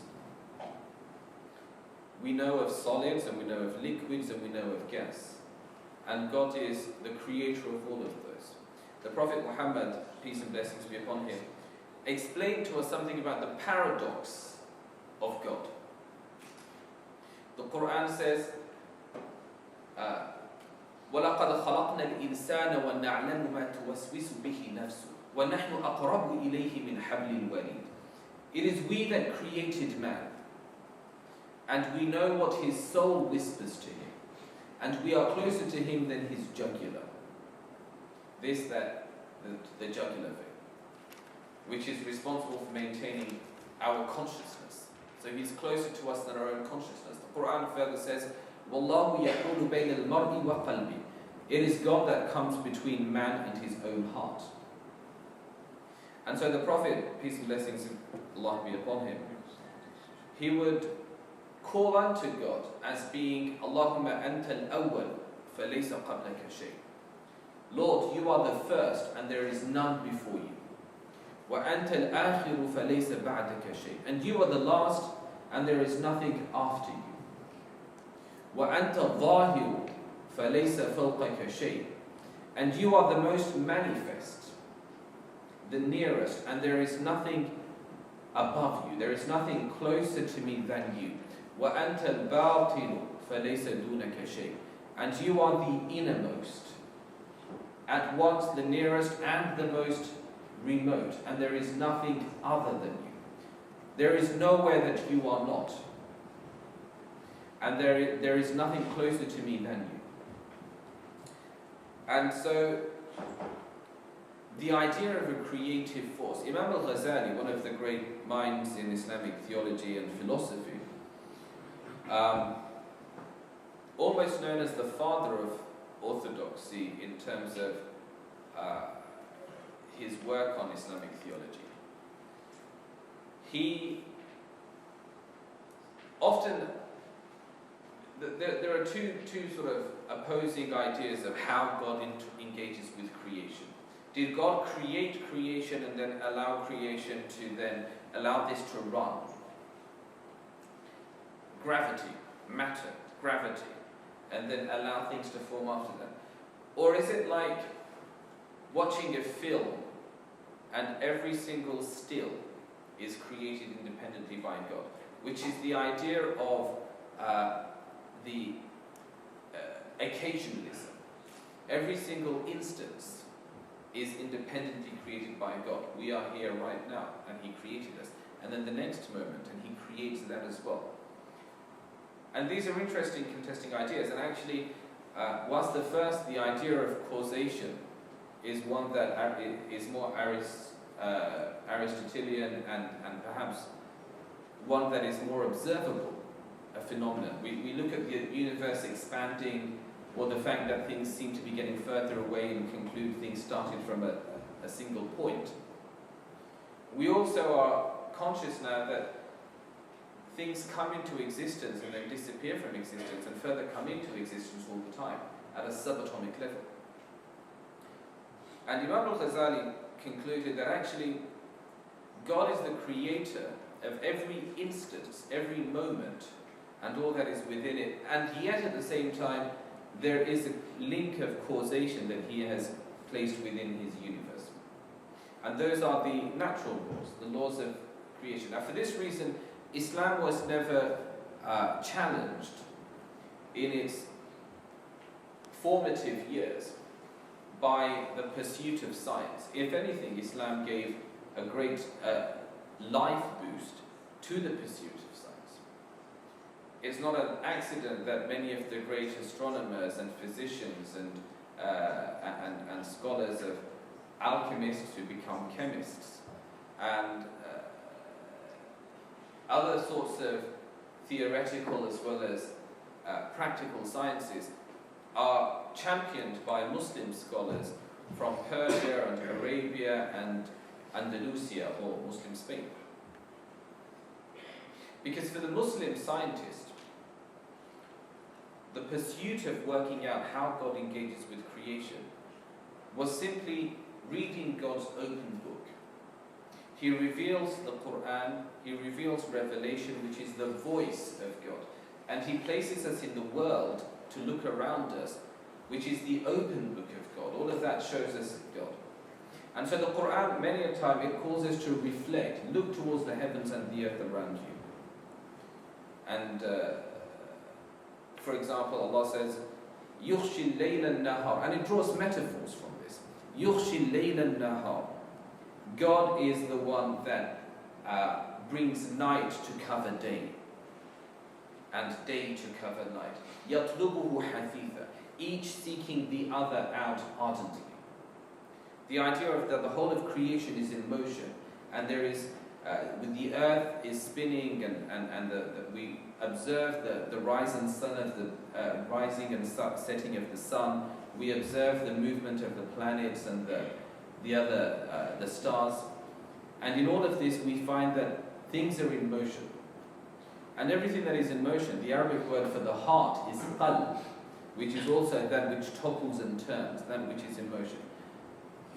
Speaker 3: We know of solids, and we know of liquids, and we know of gas. And God is the creator of all of those. The Prophet Muhammad, peace and blessings be upon him, explained to us something about the paradox of God. The Quran says, وَلَقَدْ خَلَقْنَا الْإِنسَانَ وَنَعْلَمُ مَا تُوَسْوِسُ بِهِ نَفْسُهُ وَنَحْنُ أَقْرَبُ إِلَيْهِ مِنْ حَبْلِ الْوَرِيدِ. It is we that created man, and we know what his soul whispers to him, and we are closer to him than his jugular. The jugular vein, which is responsible for maintaining our consciousness. So he's closer to us than our own consciousness. The Quran further says, وَاللَّهُ يَحُولُ بَيْنَ الْمَرْءِ وَقَلْبِ. It is God that comes between man and his own heart. And so the Prophet, peace and blessings of Allah be upon him, he would call unto God as being, Allahumma anta al-awwal, falaysa qablaka shay. Lord, you are the first and there is none before you. Wa anta al-akhiru falaysa ba'daka shay. And you are the last and there is nothing after you. Wa anta al-zahiru falaysa fawqaka shay. And you are the most manifest, the nearest, and there is nothing above you. There is nothing closer to me than you. وَأَنْتَ الْبَاطِنُ فَلَيْسَ دُونَكَ شَيْءٍ. And you are the innermost, at once the nearest and the most remote, and there is nothing other than you. There is nowhere that you are not, and there is nothing closer to me than you. And so, the idea of a creative force, Imam al-Ghazali, one of the great minds in Islamic theology and philosophy, almost known as the father of orthodoxy in terms of his work on Islamic theology. He often, there are two sort of opposing ideas of how God engages with creation. Did God create creation and then allow creation to then allow this to run? Gravity, matter, gravity, and then allow things to form after that? Or is it like watching a film and every single still is created independently by God? Which is the idea of the occasionalism. Every single instance is independently created by God. We are here right now, and He created us. And then the next moment, and He creates that as well. And these are interesting contesting ideas. And actually, whilst the first, the idea of causation, is one that is more Aristotelian and perhaps one that is more observable, a phenomenon. We look at the universe expanding, or the fact that things seem to be getting further away and conclude things started from a single point. We also are conscious now that things come into existence and then disappear from existence and further come into existence all the time at a subatomic level. And Imam al-Ghazali concluded that actually God is the creator of every instance, every moment, and all that is within it, and yet at the same time there is a link of causation that He has placed within His universe. And those are the natural laws, the laws of creation. Now for this reason, Islam was never challenged in its formative years by the pursuit of science. If anything, Islam gave a great life boost to the pursuit of science. It's not an accident that many of the great astronomers and physicians and scholars of alchemists who become chemists, and other sorts of theoretical as well as practical sciences are championed by Muslim scholars from Persia and Arabia and Andalusia, or Muslim Spain. Because for the Muslim scientist, the pursuit of working out how God engages with creation was simply reading God's open book. He reveals the Quran, he reveals revelation, which is the voice of God. And he places us in the world to look around us, which is the open book of God. All of that shows us God. And so the Quran, many a time, it calls us to reflect, look towards the heavens and the earth around you. And for example, Allah says, يُخْشِي اللَّيْلَ النَّهَارِ, and it draws metaphors from this. يُخْشِي اللَّيْلَ النَّهَارِ. God is the one that brings night to cover day, and day to cover night. يَطْلُبُهُ حَثِيثًا, each seeking the other out ardently. The idea of that the whole of creation is in motion, and there is, with the earth is spinning, and we observe the rising sun of the rising and setting of the sun. We observe the movement of the planets and the stars, and in all of this we find that things are in motion. And everything that is in motion, the Arabic word for the heart is qalb, which is also that which topples and turns, that which is in motion.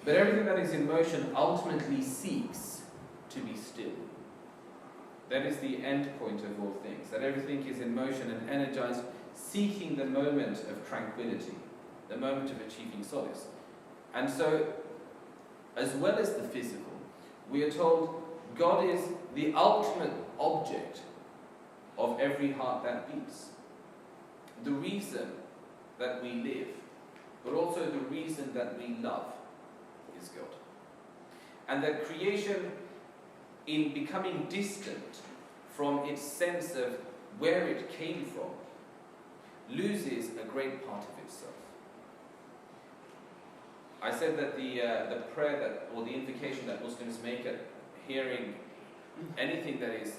Speaker 3: But everything that is in motion ultimately seeks to be still. That is the end point of all things, that everything is in motion and energized, seeking the moment of tranquility, the moment of achieving solace. And so, as well as the physical, we are told God is the ultimate object of every heart that beats. The reason that we live, but also the reason that we love, is God. And that creation, in becoming distant from its sense of where it came from, loses a great part of itself. I said that the prayer that, or the invocation that Muslims make at hearing anything that is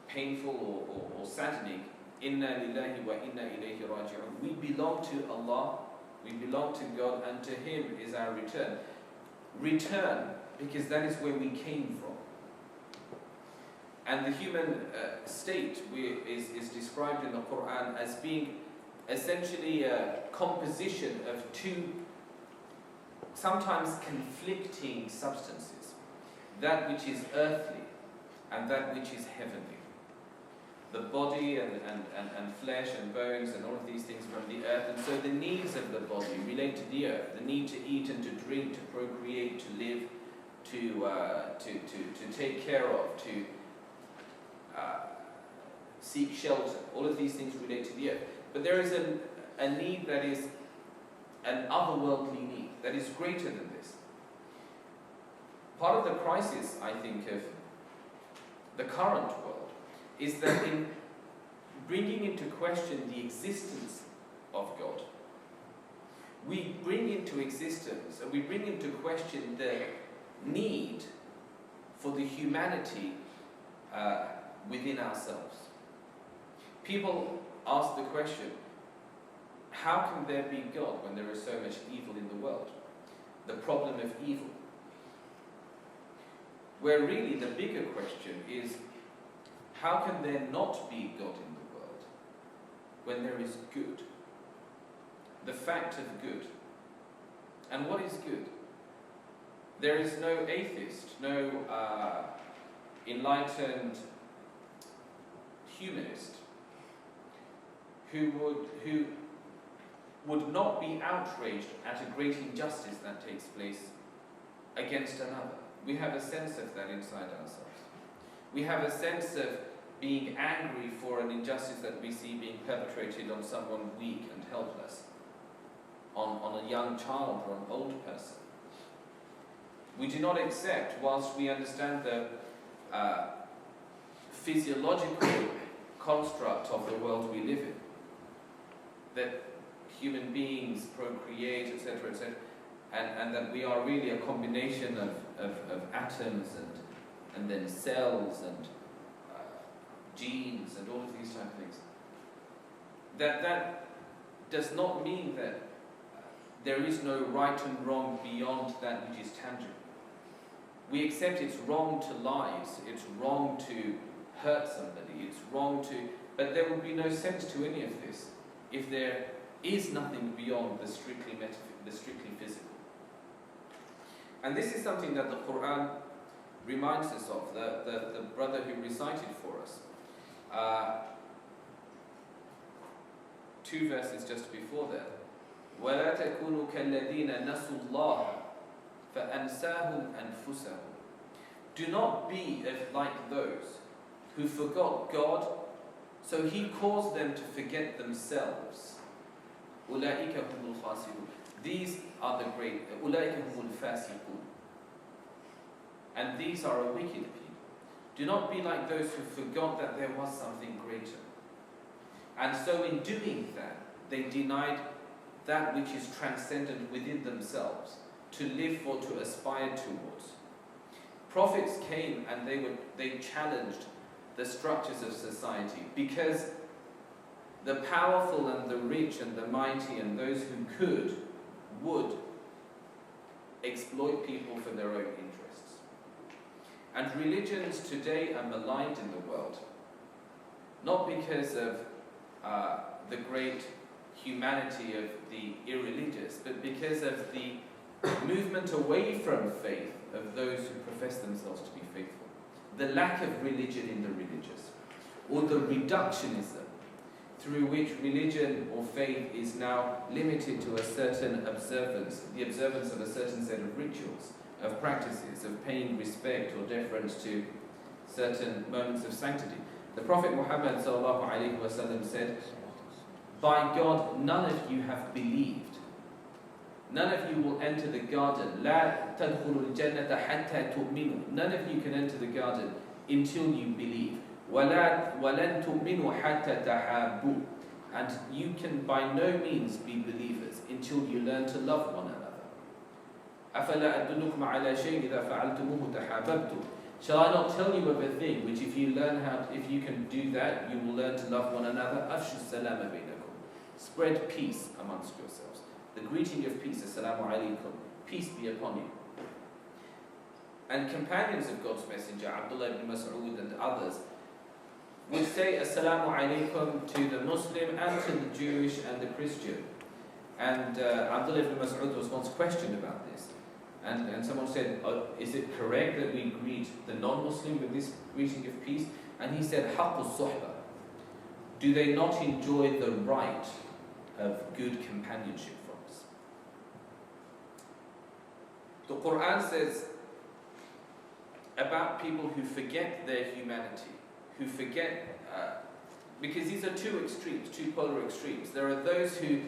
Speaker 3: painful or saddening, Inna lillahi wa inna ilayhi raji'un. We belong to Allah, we belong to God, and to Him is our return. Return, because that is where we came from. And the human state is described in the Quran as being essentially a composition of two, sometimes conflicting substances. That which is earthly and that which is heavenly. The body and flesh and bones and all of these things from the earth. And so the needs of the body relate to the earth. The need to eat and to drink, to procreate, to live, to take care of, to seek shelter. All of these things relate to the earth. But there is a need that is an otherworldly need, that is greater than this. Part of the crisis, I think, of the current world is that in bringing into question the existence of God, we bring into existence, and we bring into question the need for the humanity within ourselves. People ask the question, how can there be God when there is so much evil in the world? The problem of evil. Where really the bigger question is, how can there not be God in the world when there is good? The fact of good. And what is good? There is no atheist, no enlightened humanist who would not be outraged at a great injustice that takes place against another. We have a sense of that inside ourselves. We have a sense of being angry for an injustice that we see being perpetrated on someone weak and helpless, on a young child or an old person. We do not accept, whilst we understand the physiological construct of the world we live in, that human beings procreate, etc., etc., and that we are really a combination of atoms and then cells and genes and all of these type of things. That does not mean that there is no right and wrong beyond that which is tangible. We accept it's wrong to lie, it's wrong to hurt somebody, it's wrong to... But there would be no sense to any of this if there is nothing beyond the strictly physical. And this is something that the Quran reminds us of, the brother who recited for us. 2 verses just before that. وَلَا تَكُونُوا كَالَّذِينَ نَسُوا اللَّهَ فَأَنْسَاهُمْ أَنفُسَهُم. Do not be like those who forgot God, so He caused them to forget themselves. أُولَٰئِكَ هُمُ الْخَاسِرُونَ. These are the great. أُولَٰئِكَ هُمُ الْفَاسِقُونَ. And these are a wicked people. Do not be like those who forgot that there was something greater. And so in doing that, they denied that which is transcendent within themselves, to live for, to aspire towards. Prophets came and they challenged the structures of society, because the powerful and the rich and the mighty and those who would exploit people for their own interests. And religions today are maligned in the world, not because of the great humanity of the irreligious, but because of the movement away from faith of those who profess themselves to be faithful. The lack of religion in the religious, or the reductionism through which religion or faith is now limited to a certain observance, the observance of a certain set of rituals, of practices, of paying respect or deference to certain moments of sanctity. The Prophet Muhammad ﷺ said, "By God, none of you have believed. None of you will enter the garden. لا تدخلوا الجنة حتى تؤمنوا. None of you can enter the garden until you believe. وَلَن تُؤْمِنُوا حَتَّى تَحَابُّوا. And you can by no means be believers until you learn to love one another. أَفَلَا أَدُلُّكُمْ عَلَى شَيْءٍ إِذَا فَعَلْتُمُوهُ تَحَابَبْتُمْ. Shall I not tell you of a thing which if you can do that, you will learn to love one another? أَفْشُوا السَّلَامَ بَيْنَكُمْ. Spread peace amongst yourselves. The greeting of peace, Assalamu alaikum, peace be upon you. And companions of God's Messenger, Abdullah ibn Mas'ud and others, would say Assalamu alaikum to the Muslim and to the Jewish and the Christian. And Abdullah ibn Mas'ud was once questioned about this. And someone said, is it correct that we greet the non-Muslim with this greeting of peace? And he said, حَقُّ الصُّحْبَةِ. Do they not enjoy the right of good companionship from us? The Quran says about people who forget their humanity, who forget, because these are two extremes, two polar extremes. There are those who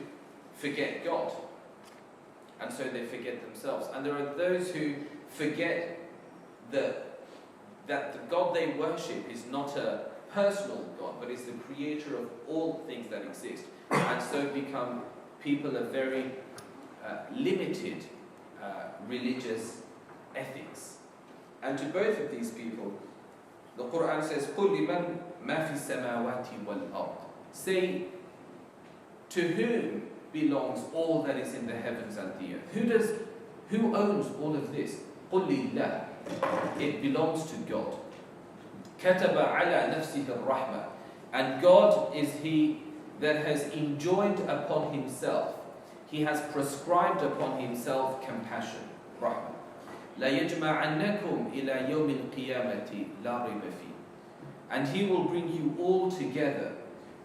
Speaker 3: forget God, and so they forget themselves. And there are those who forget that the God they worship is not a personal God, but is the creator of all things that exist. And so become people of very limited religious ethics. And to both of these people, the Quran says, قُلْ لِمَنْ مَا فِي السَّمَاوَاتِ وَالْأَرْضِ. Say, to whom belongs all that is in the heavens and the earth? Who owns all of this? قُلْ لِلَّهِ. It belongs to God. كَتَبَ عَلَى نَفْسِهِ الرَّحْمَةِ. And God is He that has enjoined upon Himself, He has prescribed upon Himself compassion. Rahmah. لَا يَجْمَعَنَّكُمْ إِلَى يَوْمِ الْقِيَامَةِ لَا رَيْبَ فِيهِ. And He will bring you all together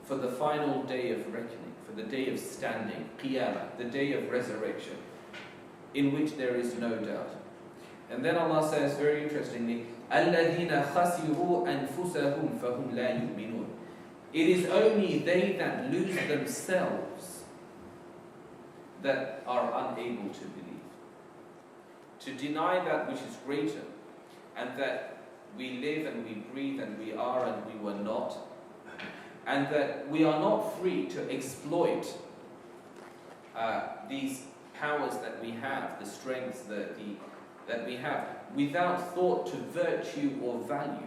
Speaker 3: for the final day of reckoning, for the day of standing, Qiyamah, the day of resurrection, in which there is no doubt. And then Allah says very interestingly, الَّذِينَ خَسِرُوا أَنفُسَهُمْ فَهُمْ لَا يُؤْمِنُونَ. It is only they that lose themselves that are unable to believe. To deny that which is greater, and that we live and we breathe and we are and we were not, and that we are not free to exploit these powers that we have, the strengths that we have, without thought to virtue or value,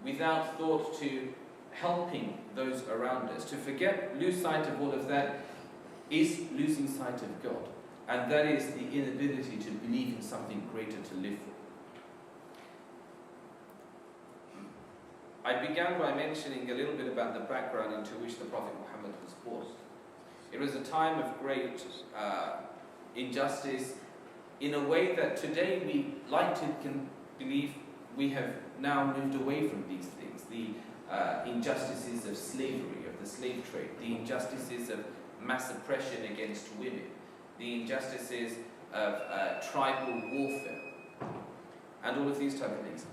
Speaker 3: without thought to helping those around us. To lose sight of all of that is losing sight of God. And that is the inability to believe in something greater to live for. I began by mentioning a little bit about the background into which the Prophet Muhammad was born. It was a time of great injustice, in a way that today we like to believe we have now moved away from these things. The injustices of slavery, of the slave trade, the injustices of mass oppression against women, the injustices of tribal warfare, and all of these type of things.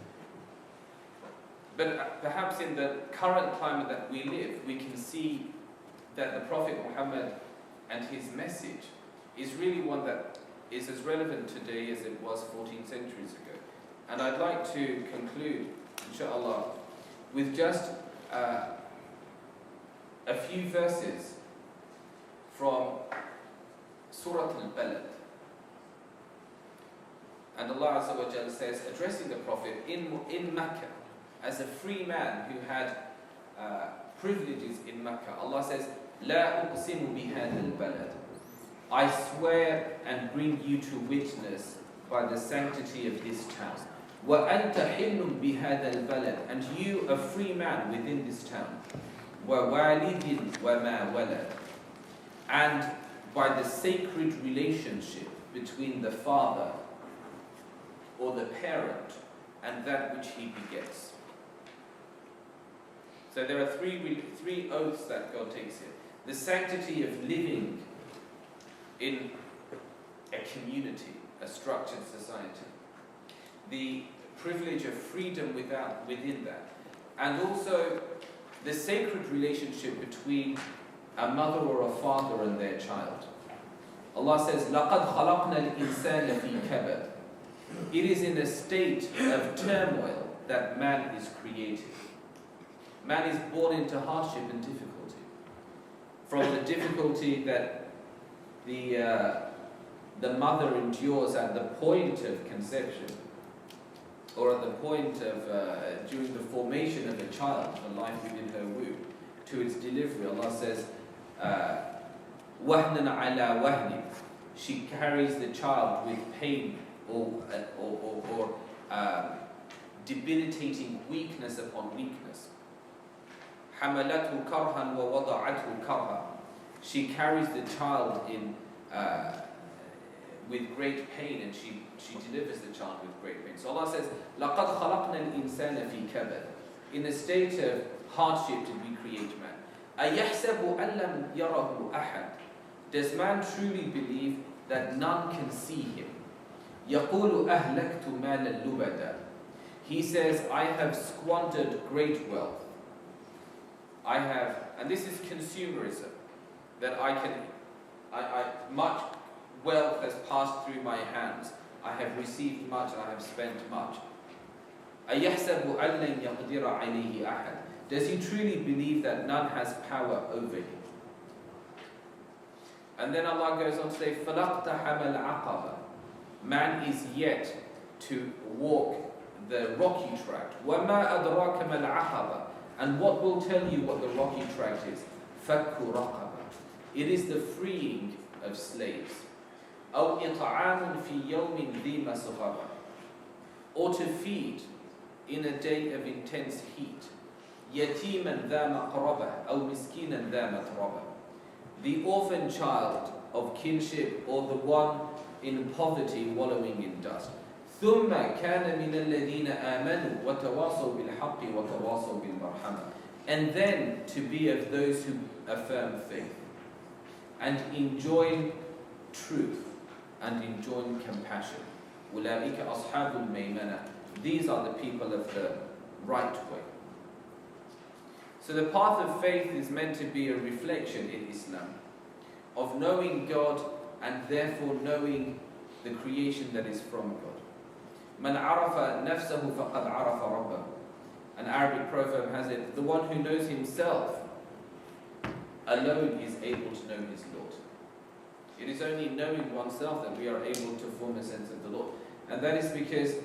Speaker 3: But perhaps in the current climate that we live, we can see that the Prophet Muhammad and his message is really one that is as relevant today as it was 14 centuries ago. And I'd like to conclude, inshallah, with just a few verses from Surah Al-Balad. And Allah Azza wa Jalla says, addressing the Prophet in Mecca, as a free man who had privileges in Mecca, Allah says, لا أقسم بهذا البلد. I swear and bring you to witness by the sanctity of this town. وأنت حل بهذا البلد. And you, a free man within this town. ووالد وما ولد. And by the sacred relationship between the father or the parent and that which he begets. So there are three oaths that God takes here. The sanctity of living in a community, a structured society. The privilege of freedom within that. And also the sacred relationship between a mother or a father and their child. Allah says, لَقَدْ خَلَقْنَا الْإِنسَانَ فِي كَبَدٍ. It is in a state of turmoil that man is created. Man is born into hardship and difficulty. From the difficulty that the mother endures at the point of conception, or at the point of, during the formation of a child, the life within her womb, to its delivery. Allah says, وَهْنًا عَلَى وَهْنٍ. She carries the child with pain or debilitating weakness upon weakness. حَمَلَتْهُ كَرْهًا وَوَضَعَتْهُ كَرْهًا. She carries the child with great pain, and she delivers the child with great pain. So Allah says, لَقَدْ خَلَقْنَا الْإِنسَانَ فِي كَبَدٍ. In a state of hardship did we create man. أَيَحْسَبُ أَن لَّمْ يَرَهُ أَحَدٌ. Does man truly believe that none can see him? يَقُولُ أَهْلَكْتُ مَالًا لُبَدًا. He says, I have squandered great wealth. I have, and this is consumerism, that much wealth has passed through my hands. I have received much and I have spent much. أَيَحْسَبُ أَن لَّن يَقْدِرَ عَلَيْهِ أَحَدٌ. Does he truly believe that none has power over him? And then Allah goes on to say, فَلَقْتَحَمَ الْعَقَبَةِ. Man is yet to walk the rocky tract. وَمَا أَدْرَاكَ مَا الْعَقَبَةِ. And what will tell you what the rocky tract is? فَكُّ رَقَبَةٍ. It is the freeing of slaves. أَوْ إِطْعَامٌ فِي يَوْمٍ ذِي مَسْغَبَةٍ. Or to feed in a day of intense heat. يَتِيمًا ذَا مَقْرَبَةٍ أَوْ مِسْكِينًا ذَا مَتْرَبَةٍ. The orphan child of kinship, or the one in poverty wallowing in dust. ثُمَّ كَانَ مِنَ الَّذِينَ آمَنُوا وَتَوَاصَوْا بِالْحَقِّ وَتَوَاصَوْا بِالْمَرْحَمَةِ. And then to be of those who affirm faith and enjoin truth and enjoin compassion. أُولَٰئِكَ أَصْحَابُ الْمَيْمَنَةِ. These are the people of the right way. So the path of faith is meant to be a reflection in Islam of knowing God and therefore knowing the creation that is from God. مَنْ عَرَفَ نَفْسَهُ فَقَدْ عَرَفَ رَبَّهُ. An Arabic proverb has it, the one who knows himself alone is able to know his Lord. It is only knowing oneself that we are able to form a sense of the Lord. And that is because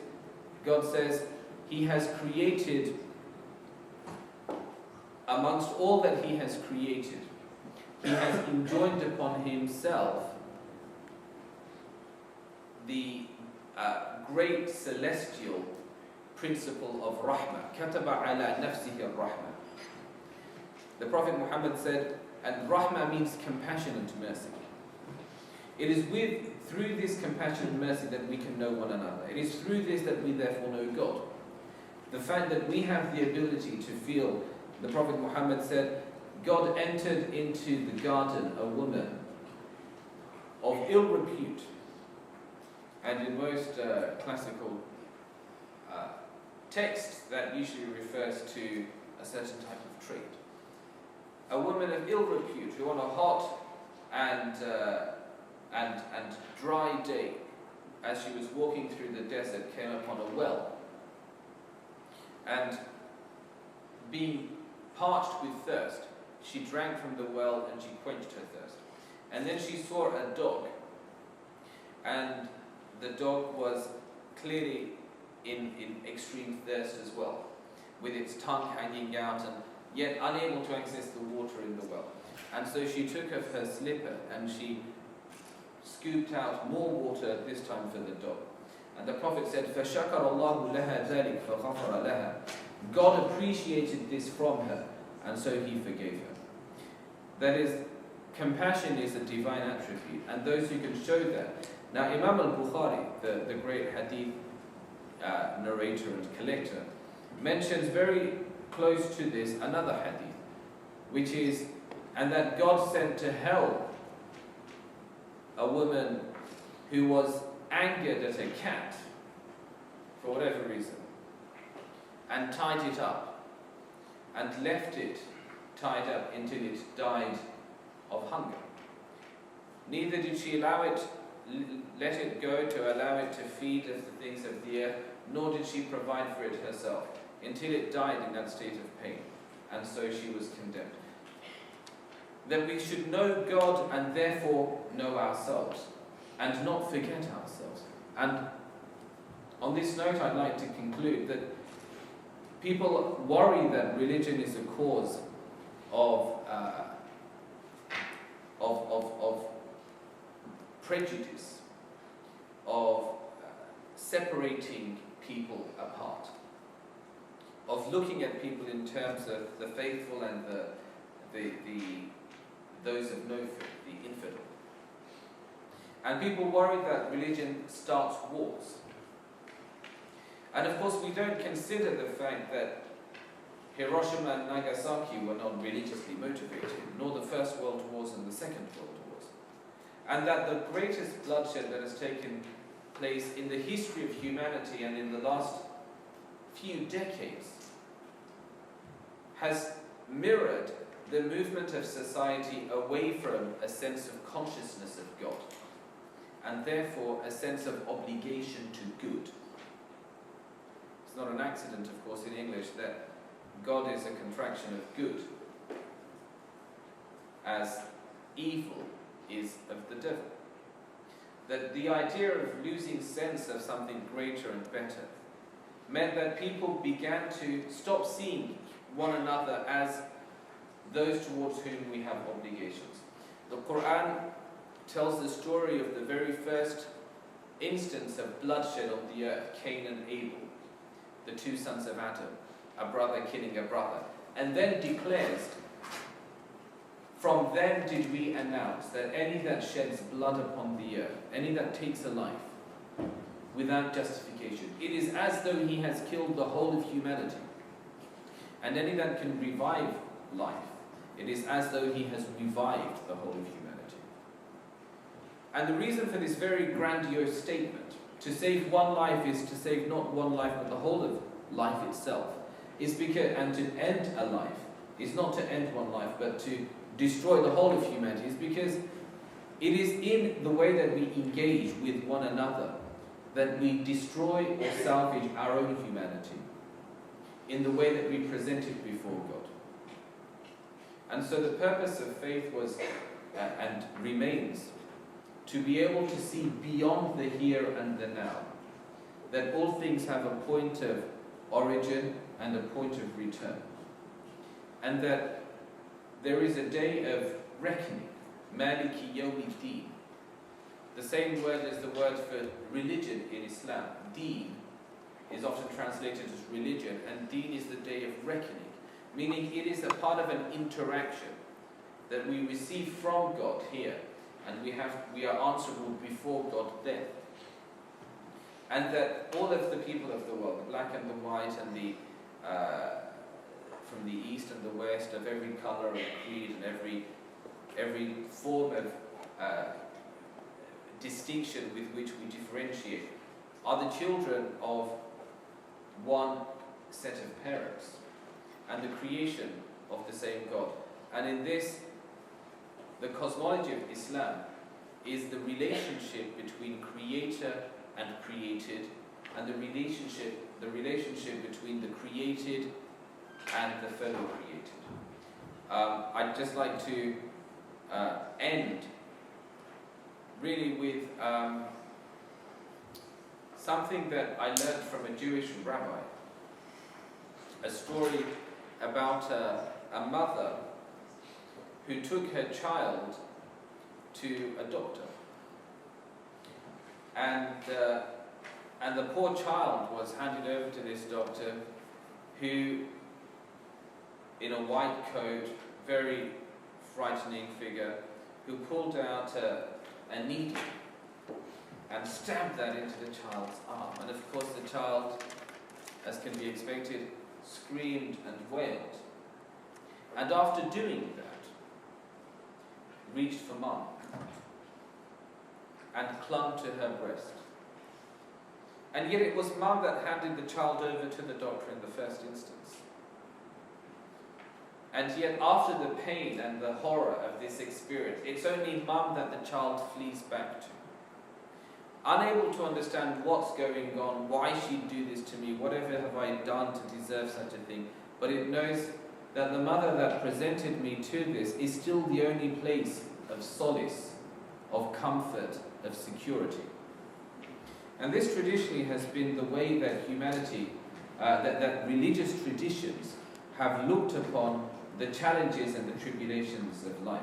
Speaker 3: God says He has created, amongst all that He has created, He has enjoined upon Himself the great celestial principle of rahmah. Kataba ala nafsihi al-rahmah. The Prophet Muhammad said, and rahmah means compassion and mercy. It is through this compassion and mercy that we can know one another. It is through this that we therefore know God. The fact that we have the ability to feel, the Prophet Muhammad said, God entered into the garden a woman of ill repute. And in most classical texts, that usually refers to a certain type of trait. A woman of ill repute who on a hot and dry day, as she was walking through the desert, came upon a well. And being parched with thirst, she drank from the well and she quenched her thirst. And then she saw a dog, and the dog was clearly in extreme thirst as well, with its tongue hanging out and yet unable to access the water in the well. And so she took off her slipper and she scooped out more water, this time for the dog. And the Prophet said, فَشَكَرَ اللَّهُ لَهَا ذَلِكَ فَغَفَرَ لَهَا. God appreciated this from her, and so He forgave her. That is, compassion is a divine attribute, and those who can show that. Now, Imam al-Bukhari, the great hadith narrator and collector, mentions very close to this another hadith, which is, and that God sent to hell a woman who was angered at a cat for whatever reason, and tied it up, and left it tied up until it died of hunger. Neither did she let it go to allow it to feed of the things of the earth, nor did she provide for it herself, until it died in that state of pain, and so she was condemned. That we should know God and therefore know ourselves, and not forget ourselves. And on this note, I'd like to conclude that people worry that religion is a cause of prejudice, of separating people apart, of looking at people in terms of the faithful and those of no faith, the infidel. And people worry that religion starts wars. And of course we don't consider the fact that Hiroshima and Nagasaki were not religiously motivated, nor the First World Wars and the Second World Wars. And that the greatest bloodshed that has taken place in the history of humanity and in the last few decades has mirrored the movement of society away from a sense of consciousness of God, and therefore a sense of obligation to good. It's not an accident, of course, in English that God is a contraction of good, as evil is of the devil. That the idea of losing sense of something greater and better meant that people began to stop seeing one another as those towards whom we have obligations. The Quran tells the story of the very first instance of bloodshed on the earth, Cain and Abel, the two sons of Adam, a brother killing a brother, and then declares, from them did we announce that any that sheds blood upon the earth, any that takes a life without justification, it is as though he has killed the whole of humanity. And any that can revive life, it is as though he has revived the whole of humanity. And the reason for this very grandiose statement, to save one life is to save not one life but the whole of life itself, is because, and to end a life is not to end one life but to destroy the whole of humanity, is because it is in the way that we engage with one another that we destroy or salvage our own humanity, in the way that we present it before God. And so the purpose of faith was and remains to be able to see beyond the here and the now, that all things have a point of origin and a point of return, and that there is a day of reckoning, Maliki Yawmiddin. The same word as the word for religion in Islam. Deen is often translated as religion, and Deen is the day of reckoning, meaning it is a part of an interaction that we receive from God here, and we are answerable before God then. And that all of the people of the world, the black and the white, and the from the east and the west, of every color and creed and every form of distinction with which we differentiate, are the children of one set of parents and the creation of the same God. And in this, the cosmology of Islam is the relationship between creator and created, and the relationship between the created and the fellow created. I'd just like to end really with something that I learned from a Jewish rabbi. A story about a mother who took her child to a doctor. And the poor child was handed over to this doctor who, in a white coat, very frightening figure, who pulled out a needle and stabbed that into the child's arm. And of course the child, as can be expected, screamed and wailed. And after doing that, reached for mum and clung to her breast. And yet it was mum that handed the child over to the doctor in the first instance. And yet after the pain and the horror of this experience, it's only mum that the child flees back to. Unable to understand what's going on, why she'd do this to me, whatever have I done to deserve such a thing. But it knows that the mother that presented me to this is still the only place of solace, of comfort, of security. And this traditionally has been the way that humanity, that religious traditions have looked upon the challenges and the tribulations of life.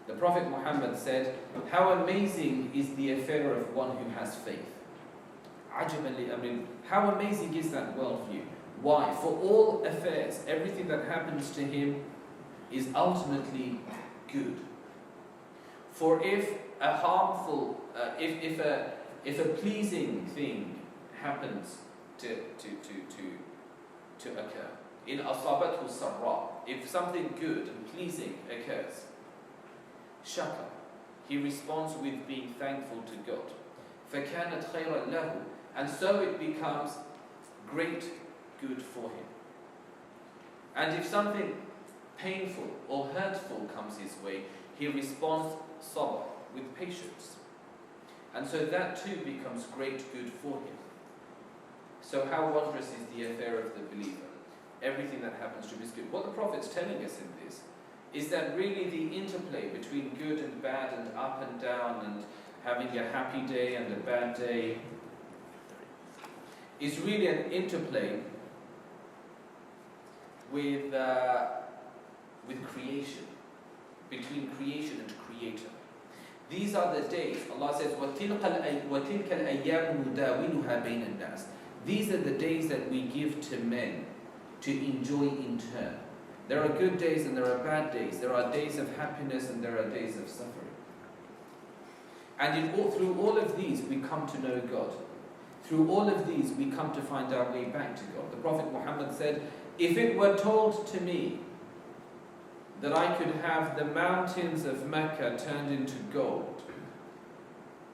Speaker 3: The Prophet Muhammad said, "How amazing is the affair of one who has faith." How amazing is that worldview? Why? For all affairs, everything that happens to him is ultimately good. For if a harmful, if a pleasing thing happens to occur, in asabathu sarra, if something good and pleasing occurs, shaka, he responds with being thankful to God. فَكَانَتْ خَيْرًا لَهُ, and so it becomes great good for him. And if something painful or hurtful comes his way, he responds sabr, with patience. And so that too becomes great good for him. So how wondrous is the affair of the believer? Everything that happens to him is good. What the Prophet's telling us in this is that really the interplay between good and bad and up and down and having a happy day and a bad day is really an interplay with creation, between creation and creator. These are the days, Allah says, وَتِلْكَ الْأَيَّامُ نُدَاوِلُهَا بَيْنَ النَّاسِ. These are the days that we give to men to enjoy in turn. There are good days and there are bad days. There are days of happiness and there are days of suffering. And through all of these, we come to know God. Through all of these, we come to find our way back to God. The Prophet Muhammad said, if it were told to me that I could have the mountains of Mecca turned into gold,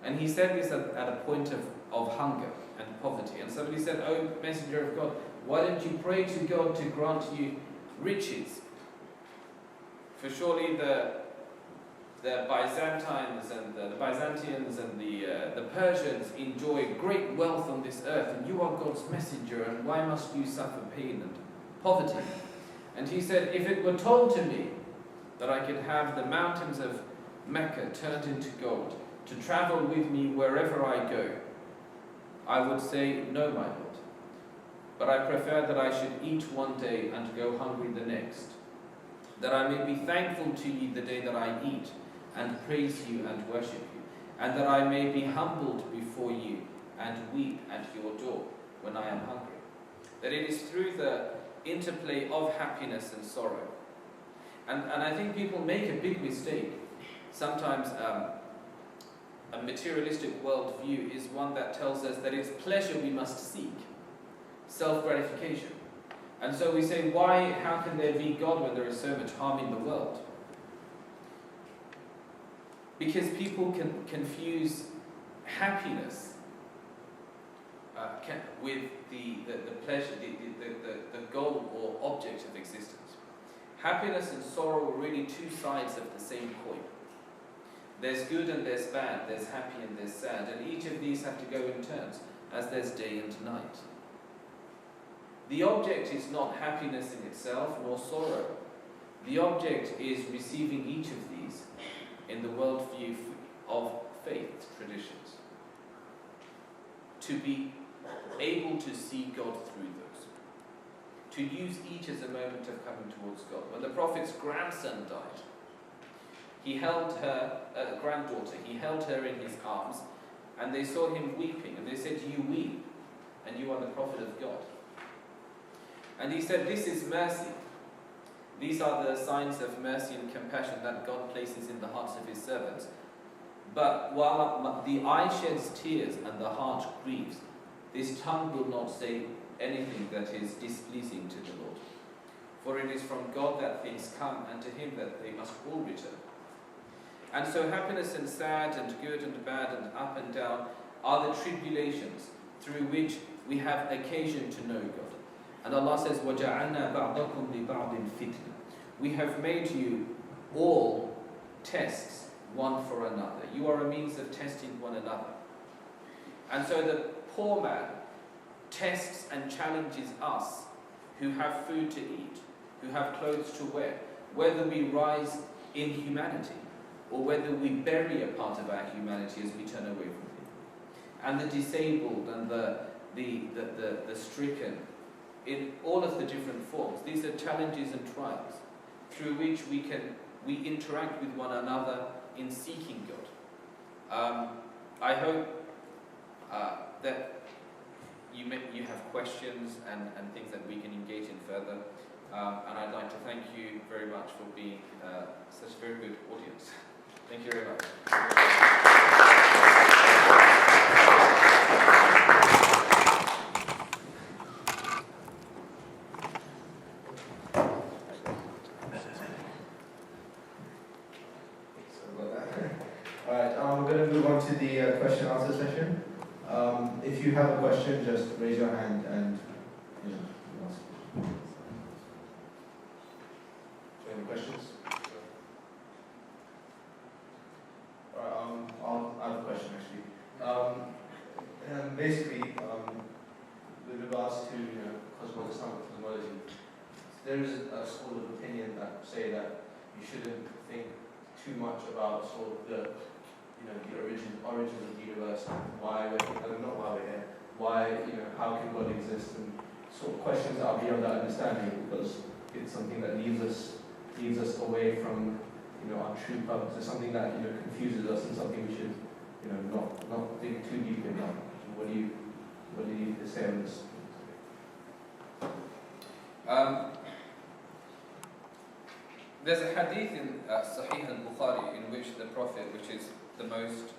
Speaker 3: and he said this at a point of hunger and poverty, and somebody said, "Oh, Messenger of God, why don't you pray to God to grant you riches? For surely the Byzantines and the Byzantians and the Persians enjoy great wealth on this earth, and you are God's messenger, and why must you suffer pain and poverty?" And he said, if it were told to me that I could have the mountains of Mecca turned into gold, to travel with me wherever I go, I would say, no, my Lord. But I prefer that I should eat one day and go hungry the next, that I may be thankful to you the day that I eat, and praise you and worship you, and that I may be humbled before you and weep at your door when I am hungry. That it is through the interplay of happiness and sorrow. And I think people make a big mistake. Sometimes a materialistic worldview is one that tells us that it's pleasure we must seek, self-gratification. And so we say, how can there be God when there is so much harm in the world? Because people can confuse happiness with the pleasure, the goal or object of existence. Happiness and sorrow are really two sides of the same coin. There's good and there's bad, there's happy and there's sad, and each of these have to go in turns, as there's day and night. The object is not happiness in itself, nor sorrow. The object is receiving each of these in the worldview of faith traditions. To be able to see God through those. To use each as a moment of coming towards God. When the Prophet's grandson died, he held her, granddaughter, he held her in his arms, and they saw him weeping, and they said, "You weep, and you are the Prophet of God." And he said, "This is mercy. These are the signs of mercy and compassion that God places in the hearts of his servants. But while the eye sheds tears and the heart grieves, this tongue will not say anything that is displeasing to the Lord. For it is from God that things come, and to him that they must all return." And so happiness and sad and good and bad and up and down are the tribulations through which we have occasion to know God. And Allah says, وَجَعَلْنَا بَعْضَكُمْ لِبَعْضٍ فِتْنَةً. We have made you all tests one for another. You are a means of testing one another. And so the poor man tests and challenges us who have food to eat, who have clothes to wear, whether we rise in humanity or whether we bury a part of our humanity as we turn away from him. And the disabled and the stricken, in all of the different forms. These are challenges and trials through which we interact with one another in seeking God. I hope that you have questions and things that we can engage in further. And I'd like to thank you very much for being such a very good audience. Thank you very much.
Speaker 1: We're going to move on to the question and answer session. If you have a question, just raise your hand and ask. Any questions? I have a question actually. Basically, with regards to Islamic cosmology, there is a school of opinion that say that you shouldn't think too much about sort of the origins of the universe, why we're here, not why we're here, why, how can God exist, and sort of questions that are beyond our understanding, because it's something that leads us away from, our true purpose. It's something that, confuses us and something we should, not think too deep in. What do you say on this?
Speaker 3: There's a hadith in Sahih al-Bukhari in which the Prophet, which is the most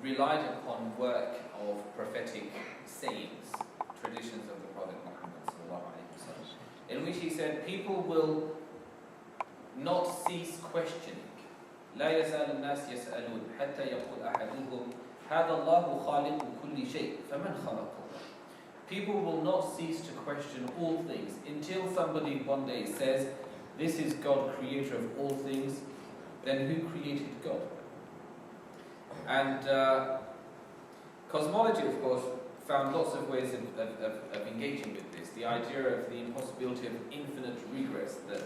Speaker 3: relied upon work of prophetic sayings, traditions of the Prophet Muhammad sallallahu alaihi wasallam, in which he said, people will not cease questioning. لا يزال الناس يسألون حتى يقول أحدهم هذا الله خالق كل شيء فمن خلقه. People will not cease to question all things until somebody one day says, this is God, creator of all things, then who created God? And cosmology, of course, found lots of ways of engaging with this. The idea of the impossibility of infinite regress, that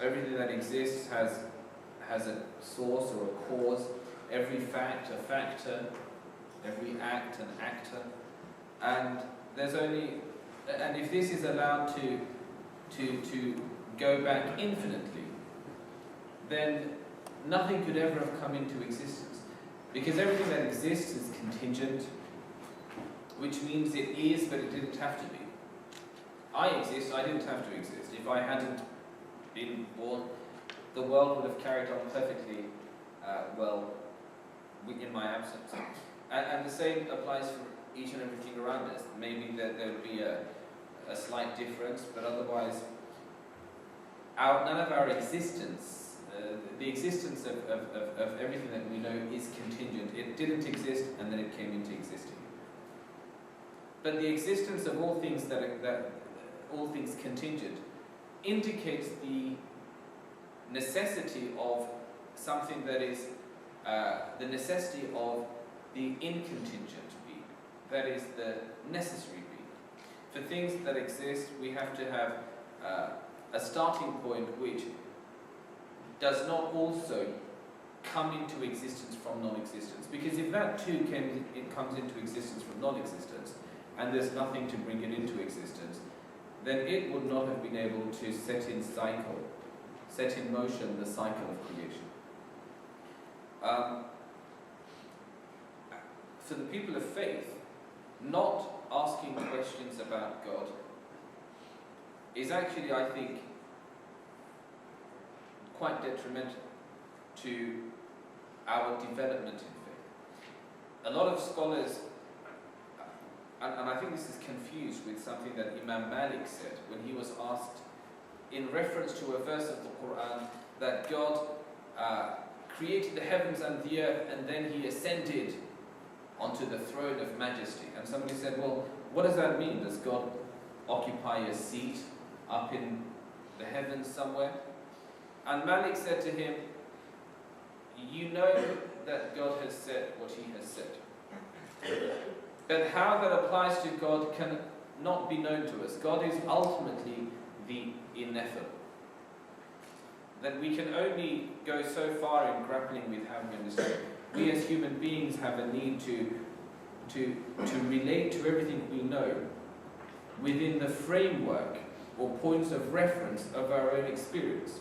Speaker 3: everything that exists has a source or a cause, every fact a factor, every act an actor, and if this is allowed to go back infinitely, then nothing could ever have come into existence, because everything that exists is contingent, which means it is, but it didn't have to be. I exist, I didn't have to exist. If I hadn't been born, the world would have carried on perfectly well in my absence. And the same applies for each and everything around us. Maybe there would be a slight difference, but otherwise, none of our existence, the existence of everything that we know is contingent. It didn't exist, and then it came into existing. But the existence of all things all things contingent indicates the necessity of something that is the necessity of the incontingent being, that is the necessary being. For things that exist, we have to have a starting point which does not also come into existence from non-existence. Because if that too comes into existence from non-existence, and there's nothing to bring it into existence, then it would not have been able to set in motion the cycle of creation. For the people of faith, not asking questions about God is actually, I think, quite detrimental to our development in faith. A lot of scholars, and I think this is confused with something that Imam Malik said when he was asked in reference to a verse of the Quran that God created the heavens and the earth and then he ascended onto the throne of majesty. And somebody said, well, what does that mean? Does God occupy a seat up in the heavens somewhere? And Malik said to him, you know that God has said what he has said. But how that applies to God can not be known to us. God is ultimately the ineffable. That we can only go so far in grappling with how we understand. We as human beings have a need to relate to everything we know within the framework or points of reference of our own experience.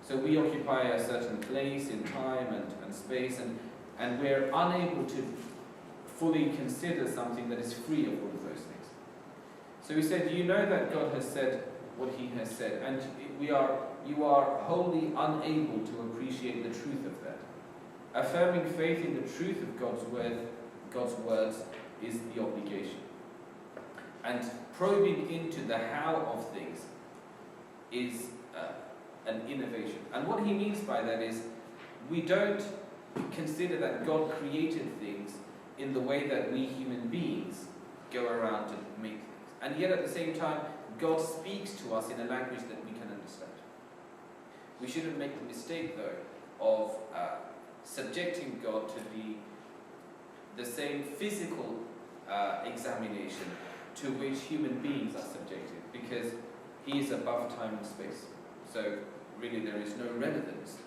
Speaker 3: So we occupy a certain place in time and space, and we're unable to fully consider something that is free of all of those things. So he said, you know that God has said what he has said, and you are wholly unable to appreciate the truth of that. Affirming faith in the truth of God's words is the obligation. And probing into the how of things is an innovation. And what he means by that is, we don't consider that God created things in the way that we human beings go around and make things. And yet at the same time, God speaks to us in a language that we can understand. We shouldn't make the mistake, though, of subjecting God to the same physical examination to which human beings are subjected, because he is above time and space. So really there is no relevance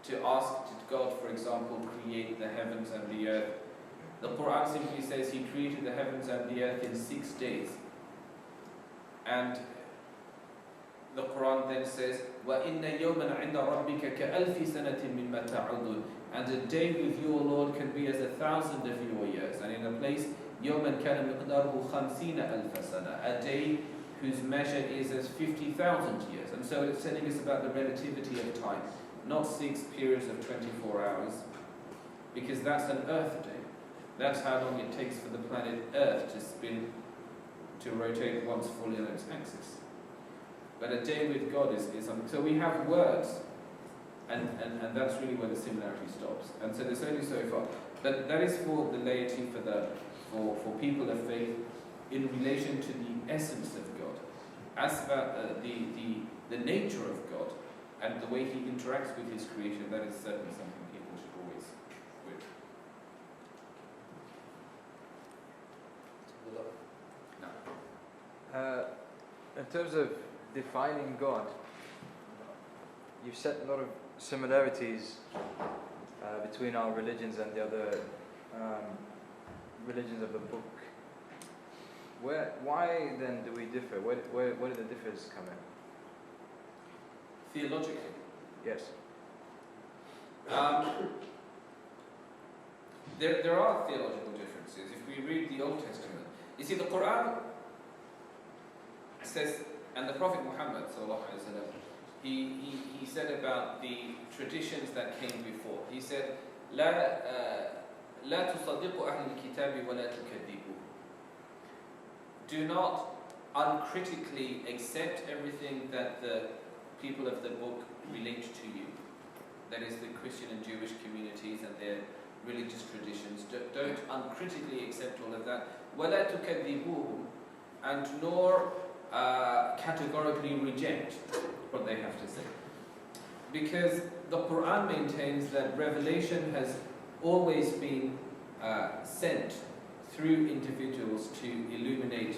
Speaker 3: to ask, did God, for example, create the heavens and the earth? The Quran simply says he created the heavens and the earth in 6 days. And the Quran then says, وَإِنَّ يَوْمًا عِنْدَ رَبِّكَ كَأَلْفِ سَنَةٍ مِّمَّا تَعُدُّونَ. And a day with your Lord can be as 1,000 of your years. And in a place, يَوْمًا كَانَ مِقْدَارُهُ 50,000 سَنَةٍ. A day whose measure is as 50,000 years. And so it's telling us about the relativity of time, not 6 periods of 24 hours, because that's an Earth day. That's how long it takes for the planet Earth to spin, to rotate once fully on its axis. But a day with God is something. So we have words, and that's really where the similarity stops. And so there's only so far. But that is for the laity, for people of faith, in relation to the essence of God. As about the nature of God and the way he interacts with his creation, that is certainly something people should always with.
Speaker 4: In terms of defining God, you've said a lot of similarities between our religions and the other religions of the book. Why then do we differ? Where do the differences come in?
Speaker 3: Theologically,
Speaker 4: Yes.
Speaker 3: there are theological differences. If we read the Old Testament, you see, the Quran says, and the Prophet Muhammad sallallahu alaihi wasallam, he said about the traditions that came before. He said, لا تصدقوا أهل الكتاب ولا تكذبوا. Do not uncritically accept everything that the people of the book relate to you. That is the Christian and Jewish communities and their religious traditions. Don't uncritically accept all of that. ولا تكذبوهم, and nor categorically reject what they have to say. Because the Quran maintains that revelation has always been sent through individuals to illuminate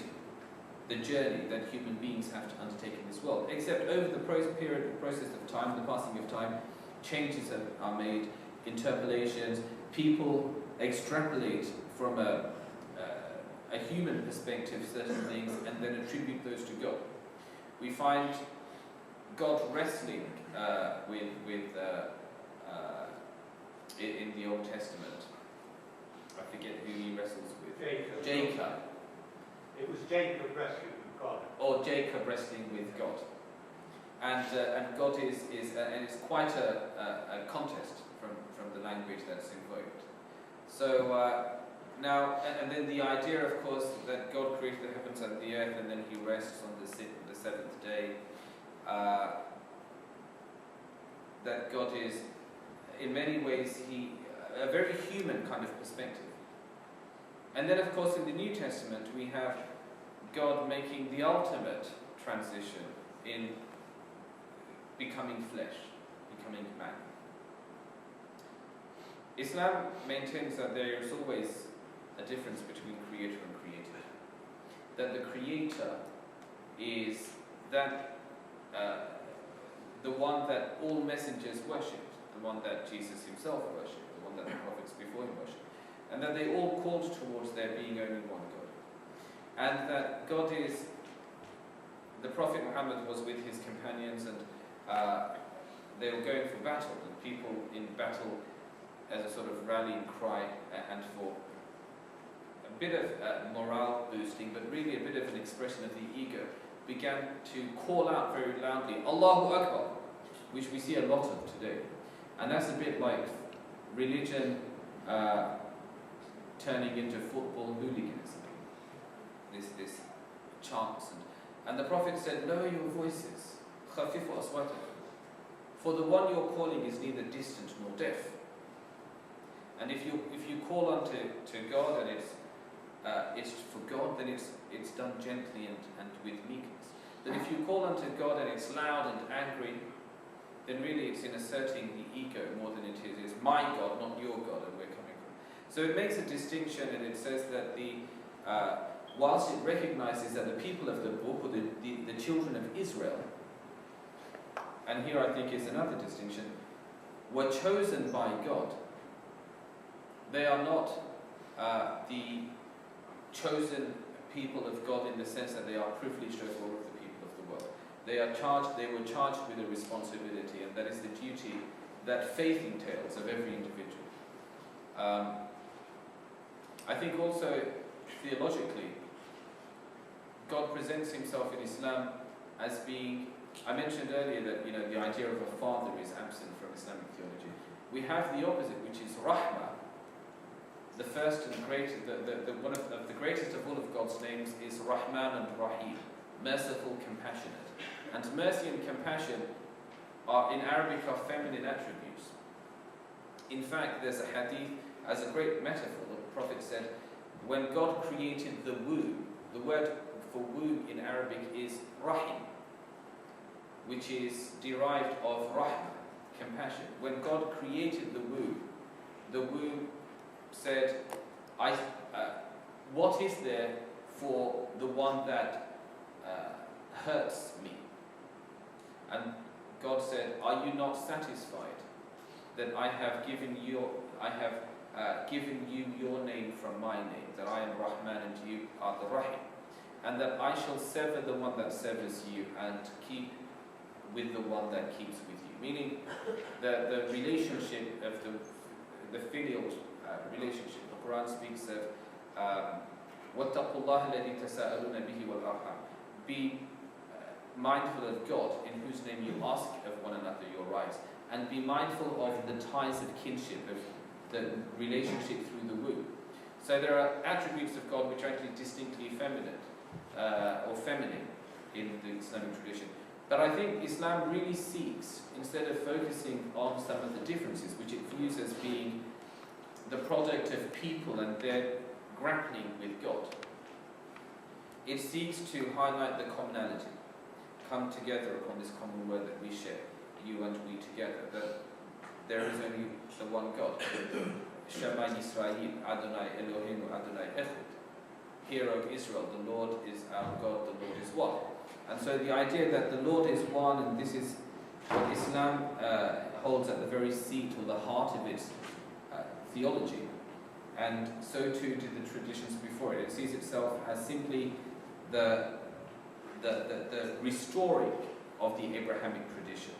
Speaker 3: the journey that human beings have to undertake in this world. Except over the process of time, the passing of time, changes are made, interpolations, people extrapolate from a human perspective certain things and then attribute those to God. We find God wrestling in the Old Testament. I forget who he wrestles with. Jacob.
Speaker 5: It was Jacob wrestling with God.
Speaker 3: Or Jacob wrestling with God. And God is and it's quite a contest from the language that's invoked. So now, and then the idea, of course, that God created the heavens and the earth, and then He rests on the seventh day. That God is, in many ways, a very human kind of perspective. And then, of course, in the New Testament, we have God making the ultimate transition in becoming flesh, becoming man. Islam maintains that there is always a difference between creator and created. That the creator is that the one that all messengers worshipped, the one that Jesus himself worshipped, the one that the prophets before him worshipped, and that they all called towards there being only one God. And that God is, the Prophet Muhammad was with his companions and they were going for battle, and people in battle as a sort of rallying cry and for a bit of morale boosting, but really a bit of an expression of the ego, began to call out very loudly, Allahu Akbar, which we see a lot of today. And that's a bit like religion turning into football hooliganism. This chants. And the Prophet said, lower your voices. خَفِّفُوا أَصْوَاتَكُمْ. For the one you're calling is neither distant nor deaf. And if you call unto God and it's for God, then it's done gently and with meekness. But if you call unto God and it's loud and angry, then really it's in asserting the ego more than it is. It's my God, not your God, and we're coming from. So it makes a distinction, and it says that whilst it recognizes that the people of the book, or the children of Israel, and here I think is another distinction, were chosen by God. They are not the chosen people of God in the sense that they are privileged over all of the people of the world. They were charged with a responsibility, and that is the duty that faith entails of every individual. I think also theologically, God presents himself in Islam as being, I mentioned earlier that the idea of a father is absent from Islamic theology. We have the opposite, which is Rahmah. The first and greatest, one of the greatest of all of God's names is Rahman and Rahim, merciful, compassionate. And mercy and compassion in Arabic are feminine attributes. In fact, there's a hadith as a great metaphor. The Prophet said, when God created the womb, the word for womb in Arabic is Rahim, which is derived of Rahmah, compassion. When God created the womb said, what is there for the one that hurts me? And God said, "Are you not satisfied that I have given you your name from my name, that I am Rahman and you are the Rahim, and that I shall sever the one that severs you and keep with the one that keeps with you." Meaning the relationship of the filial relationship. The Quran speaks of وَاتَّقُوا اللَّهَ الَّذِي تَسَاءَلُونَ بِهِ وَالْأَرْحَامَ. Be mindful of God, in whose name you ask of one another your rights, and be mindful of the ties of kinship, of the relationship through the womb. So there are attributes of God which are actually distinctly feminine or feminine in the Islamic tradition. But I think Islam really seeks, instead of focusing on some of the differences, which it views as being the product of people and their grappling with God, it seeks to highlight the commonality, come together upon this common word that we share, you and we together, that there is only the one God. Shema Yisrael, Adonai Eloheinu, Adonai Echad. Hear, O Israel, the Lord is our God, the Lord is one. And so the idea that the Lord is one, and this is what Islam holds at the very seat or the heart of its theology, and so too do the traditions before it. It sees itself as simply the restoring of the Abrahamic tradition,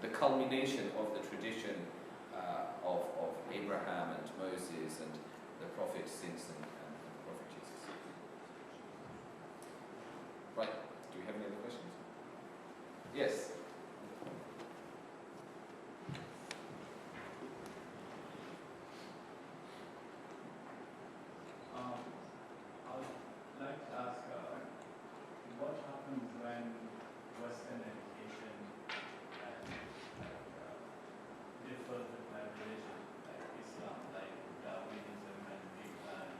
Speaker 3: the culmination of the tradition of Abraham and Moses and the prophet since and the prophet Jesus. Right, do we have any other questions? Yes.
Speaker 6: I would like to ask, what happens when Western education differs with my religion, like Islam, like Darwinism and Big Bang?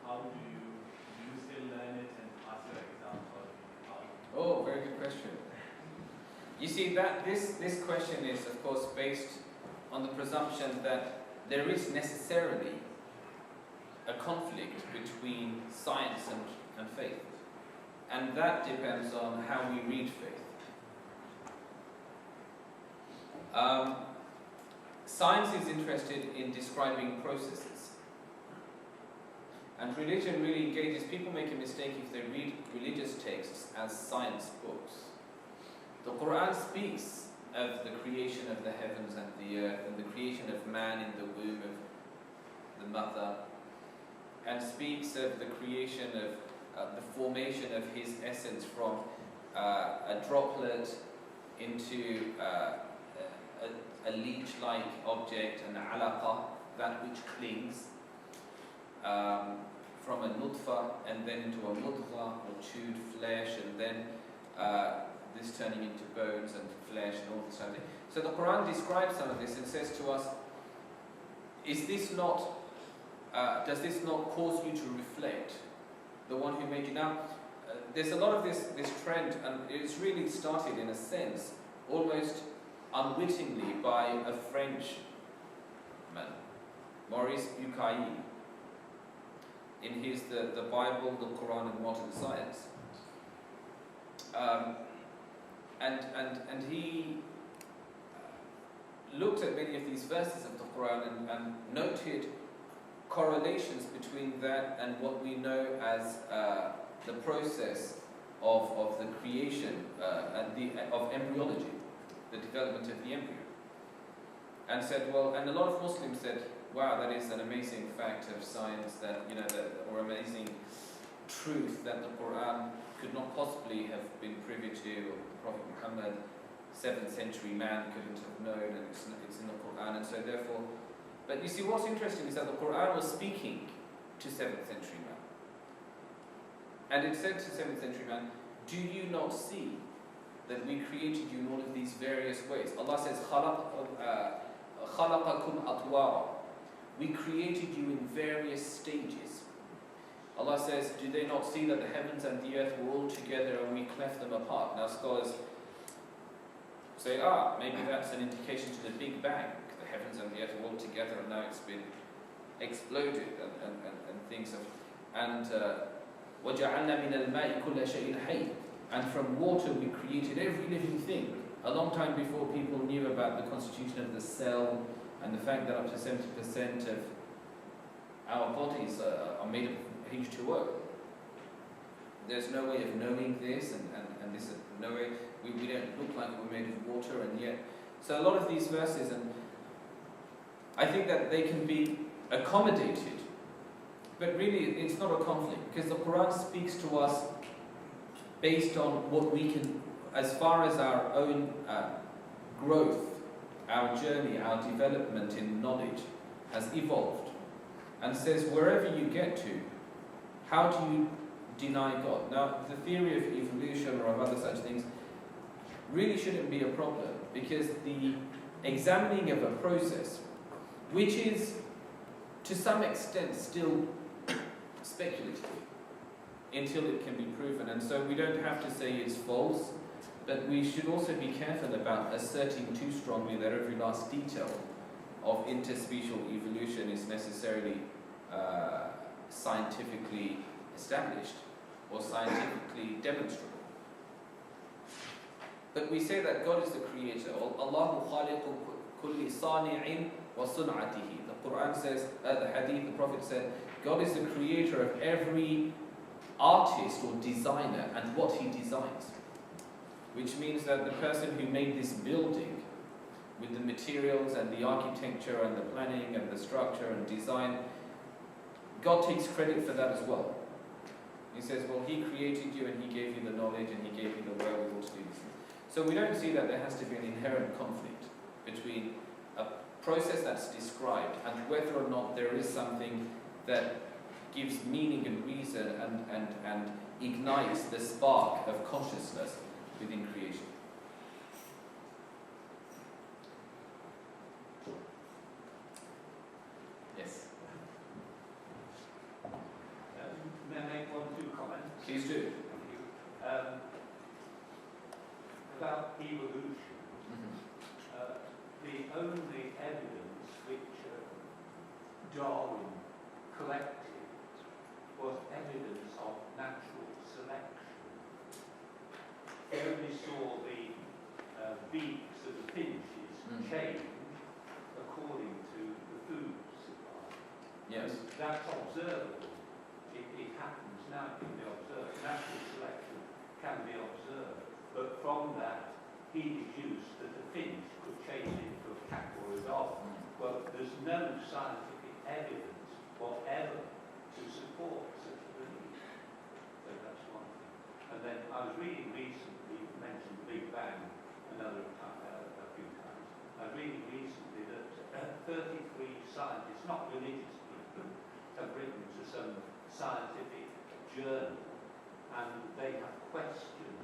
Speaker 6: How do you still learn it and pass your exams, or how?
Speaker 3: Oh, very good question. You see, that this question is, of course, based on the presumption that there is necessarily a conflict between science and faith. And that depends on how we read faith. Science is interested in describing processes. And religion really engages. People make a mistake if they read religious texts as science books. The Quran speaks of the creation of the heavens and the earth, and the creation of man in the womb of the mother, and speaks of the creation of the formation of his essence from a droplet into a leech-like object, an alaqa, that which clings, from a nutfa and then into a mudgha, or chewed flesh, and then this turning into bones and flesh and all this kind of thing. So the Quran describes some of this and says to us, is this not does this not cause you to reflect the one who made you? Now, there's a lot of this trend, and it's really started in a sense, almost unwittingly, by a French man, Maurice Bucaille, in his the Bible, the Quran, and Modern Science. And he looked at many of these verses of the Quran and noted correlations between that and what we know as the process of the creation of embryology, the development of the embryo. And said, well, and a lot of Muslims said, wow, that is an amazing fact of science, that, or amazing truth that the Quran could not possibly have been privy to, or the Prophet Muhammad, 7th century man, couldn't have known, and it's in the Quran, and so therefore. But you see, what's interesting is that the Quran was speaking to 7th century man. And it said to 7th century man, do you not see that we created you in all of these various ways? Allah says, خَلَقَكُمْ أَطْوَارًا. We created you in various stages. Allah says, do they not see that the heavens and the earth were all together and we cleft them apart? Now scholars say, maybe that's an indication to the Big Bang. The heavens and the earth were all together and now it's been exploded and things have. And وَجَعَلْنَا مِنَ الْمَاءِ كُلَّ شَيْءٍ حَيٍّ. And from water we created every living thing. A long time before people knew about the constitution of the cell and the fact that up to 70% of our bodies are made of H2O. There's no way of knowing this, and this is no way, we don't look like we're made of water, and yet. So a lot of these verses, and I think that they can be accommodated, but really it's not a conflict, because the Quran speaks to us based on what we can, as far as our own growth, our journey, our development in knowledge has evolved, and says wherever you get to, how do you deny God? Now, the theory of evolution or of other such things really shouldn't be a problem, because the examining of a process, which is to some extent still speculative until it can be proven, and so we don't have to say it's false, but we should also be careful about asserting too strongly that every last detail of interspecial evolution is necessarily scientifically established or scientifically demonstrable. But we say that God is the creator. Allahu khaliqu kulli sani'in wa sun'atihi. The Quran says, the Hadith, the Prophet said, God is the creator of every artist or designer and what he designs. Which means that the person who made this building with the materials and the architecture and the planning and the structure and design, God takes credit for that as well. He says, well, he created you and he gave you the knowledge and he gave you the wherewithal to do this. So we don't see that there has to be an inherent conflict between a process that's described and whether or not there is something that gives meaning and reason and ignites the spark of consciousness within creation. Yes.
Speaker 5: May I make one or two comments?
Speaker 3: Please do.
Speaker 5: Thank you. About evolution, the only evidence which Darwin collected was evidence of natural selection. He only saw the beaks of the finches change according to the food supply.
Speaker 3: Yes.
Speaker 5: That's observable. It happens now, it can be observed. Natural selection can be observed. But from that, he deduced that the finch could change into a cat or a dog. Well, there's no scientific evidence whatever to support such a belief. So that's one thing. And then I was reading recently, you mentioned the Big Bang a few times. I was reading recently that 33 scientists, not religious people, have written to some scientific journal, and they have questioned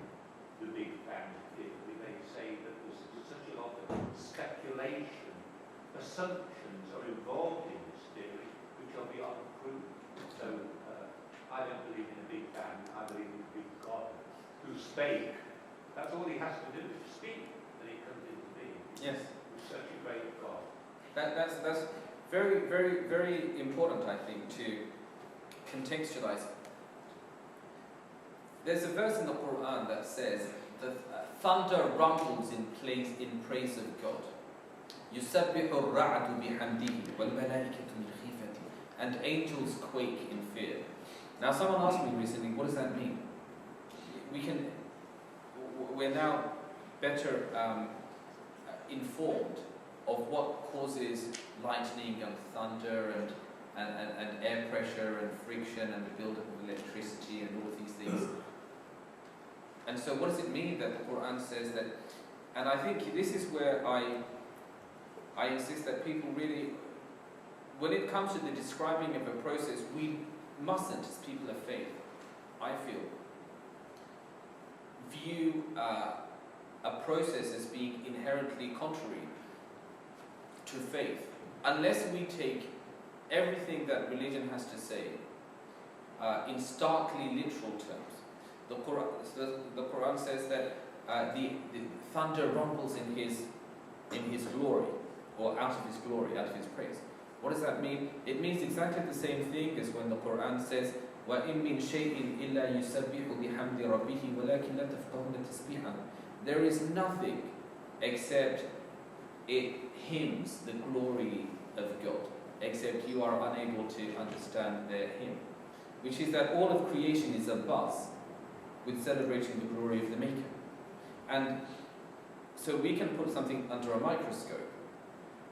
Speaker 5: the Big Bang theory. They say that there's such a lot of speculation, assumptions are involved in this theory which are beyond proof. So I don't believe in a Big Bang. I believe in a big God who spake. That's all he has to do, is speak, and he comes into being.
Speaker 3: Yes.
Speaker 5: He's such a great God.
Speaker 3: That's very, very, very important, I think, to contextualize. There's a verse in the Quran that says the thunder rumbles in praise of God. يُسَبِّحُ الرَّعْدُ بِحَمْدِهِ وَالْمَلَائِكَةُ مِنْ خِيفَتِهِ. And angels quake in fear. Now, someone asked me recently, what does that mean? We're now better informed of what causes lightning and thunder and air pressure and friction and the buildup of electricity and all these things. And so what does it mean that the Quran says that? And I think this is where I insist that people really, when it comes to the describing of a process, we mustn't, as people of faith, I feel, view a process as being inherently contrary to faith, unless we take everything that religion has to say in starkly literal terms. The Quran says that the thunder rumbles in his glory, or out of his glory, out of his praise. What does that mean? It means exactly the same thing as when the Quran says, وَإِن مِّن شَيْءٍ إِلَّا يُسَبِّحُ بِحَمْدِ رَبِّهِ وَلَكِنْ لَا تَفْقَهُونَ تَسْبِيحًا. There is nothing except it hymns the glory of God, except you are unable to understand their hymn, which is that all of creation is abuzz with celebrating the glory of the Maker. And so we can put something under a microscope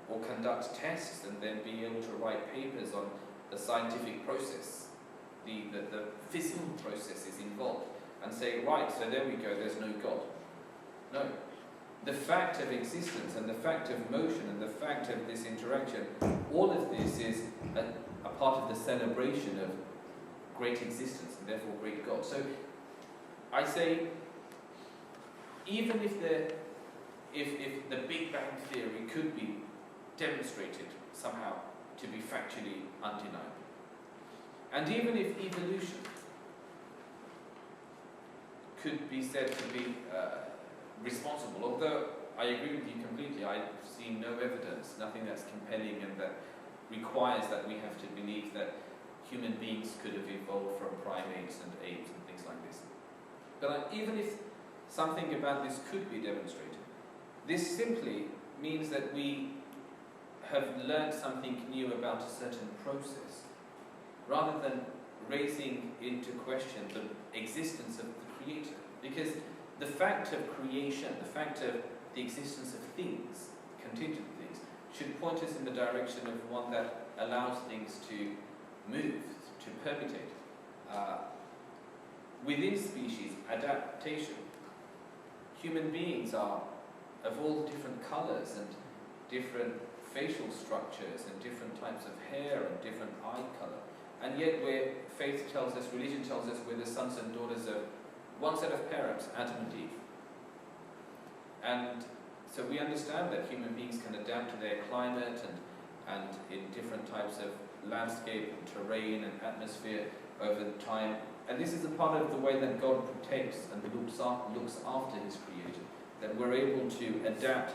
Speaker 3: or conduct tests and then be able to write papers on the scientific process, the physical processes involved, and say, right, so there we go, there's no God. No. The fact of existence and the fact of motion and the fact of this interaction, all of this is a part of the celebration of great existence and therefore great God. So I say, even if the Big Bang Theory could be demonstrated somehow to be factually undeniable, and even if evolution could be said to be responsible, although I agree with you completely, I see no evidence, nothing that's compelling and that requires that we have to believe that human beings could have evolved from primates and apes and things like this. But even if something about this could be demonstrated, this simply means that we have learned something new about a certain process, rather than raising into question the existence of the Creator. Because the fact of creation, the fact of the existence of things, contingent things, should point us in the direction of one that allows things to move, to permutate. Within species, adaptation. Human beings are of all different colours and different facial structures and different types of hair and different eye colour. And yet where faith tells us, religion tells us, we're the sons and daughters of one set of parents, Adam and Eve. And so we understand that human beings can adapt to their climate and in different types of landscape and terrain and atmosphere over time. And this is a part of the way that God protects and looks after His creation, that we're able to adapt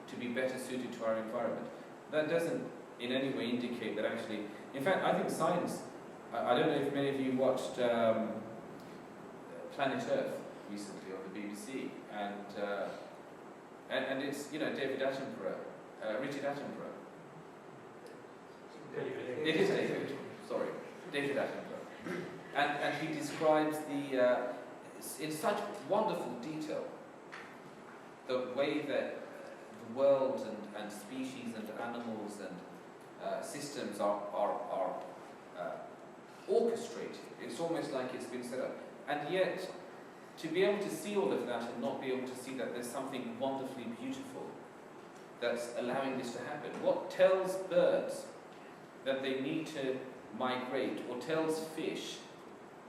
Speaker 3: to be better suited to our environment. That doesn't in any way indicate that actually, in fact, I think science, I don't know if many of you watched Planet Earth recently on the BBC, and it's, you know, David Attenborough, Richard Attenborough. It is David, sorry, David Attenborough. And he describes in such wonderful detail the way that the world and species and animals and systems are orchestrated. It's almost like it's been set up. And yet, to be able to see all of that and not be able to see that there's something wonderfully beautiful that's allowing this to happen. What tells birds that they need to migrate, or tells fish,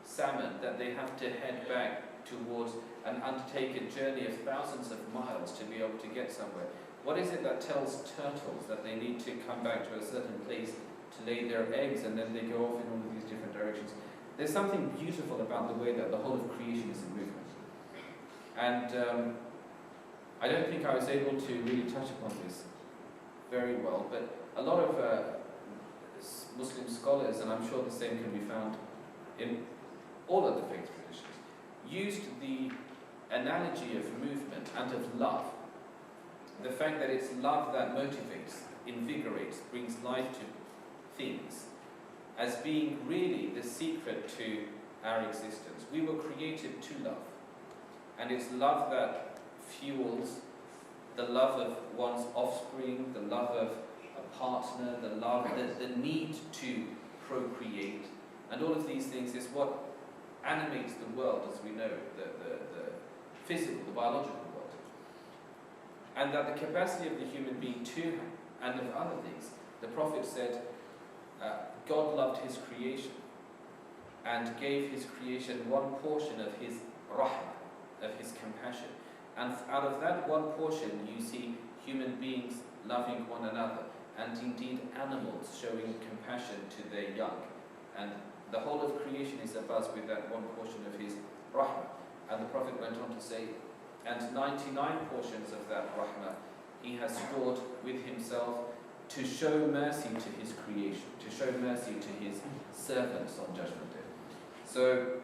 Speaker 3: salmon, that they have to head back towards and undertake a journey of thousands of miles to be able to get somewhere? What is it that tells turtles that they need to come back to a certain place to lay their eggs, and then they go off in all of these different directions? There's something beautiful about the way that the whole of creation is in movement. And I don't think I was able to really touch upon this very well, but a lot of Muslim scholars, and I'm sure the same can be found in all of the faith traditions, used the analogy of movement and of love, the fact that it's love that motivates, invigorates, brings life to things, as being really the secret to our existence. We were created to love, and it's love that fuels the love of one's offspring, the love of a partner, the need to procreate, and all of these things is what animates the world as we know, the physical, the biological world. And that the capacity of the human being to, and of other things, the Prophet said, God loved His creation and gave His creation one portion of His rahmah, of His compassion. And out of that one portion you see human beings loving one another, and indeed animals showing compassion to their young. And the whole of creation is abuzz with that one portion of His rahmah. And the Prophet went on to say, and 99 portions of that rahmah He has stored with Himself to show mercy to His creation, to show mercy to His servants on Judgment Day. So,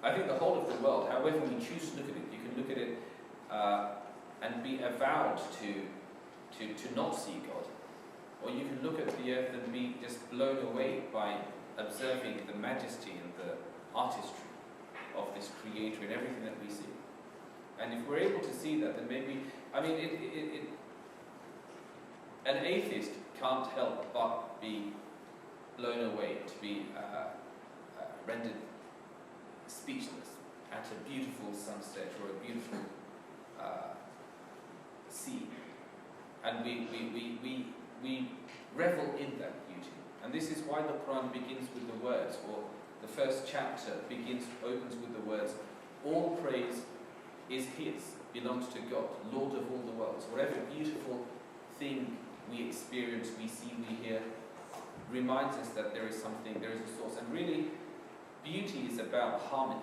Speaker 3: I think the whole of the world, however we choose to look at it, you can look at it and be avowed to not see God. Or you can look at the earth and be just blown away by observing the majesty and the artistry of this Creator in everything that we see. And if we're able to see that, then maybe, I mean, an atheist can't help but be blown away, to be rendered speechless at a beautiful sunset or a beautiful sea. And we revel in that beauty. And this is why the Quran begins with the words, or the first chapter opens with the words, all praise is His, belongs to God, Lord of all the worlds. Whatever beautiful thing we experience, we see, we hear, reminds us that there is something, there is a source. And really, beauty is about harmony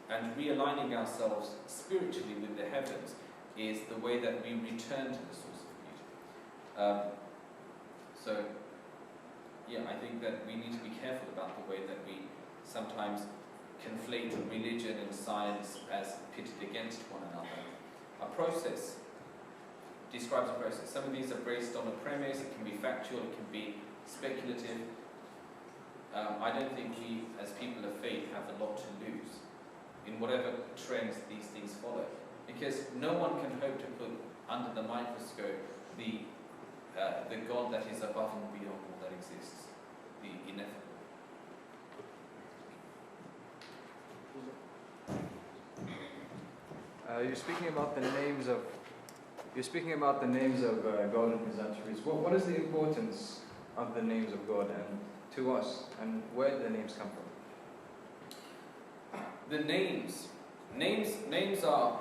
Speaker 3: and realigning ourselves spiritually with the heavens is the way that we return to the source of beauty. So, yeah, I think that we need to be careful about the way that we sometimes conflate religion and science as pitted against one another. A process describes a process. Some of these are based on a premise, it can be factual, it can be speculative. I don't think we, as people of faith, have a lot to lose in whatever trends these things follow. Because no one can hope to put under the microscope the God that is above and beyond all that exists, the ineffable.
Speaker 4: You're speaking about the names of God and His attributes. What is the importance of the names of God and to us, and where do the names come from?
Speaker 3: The names are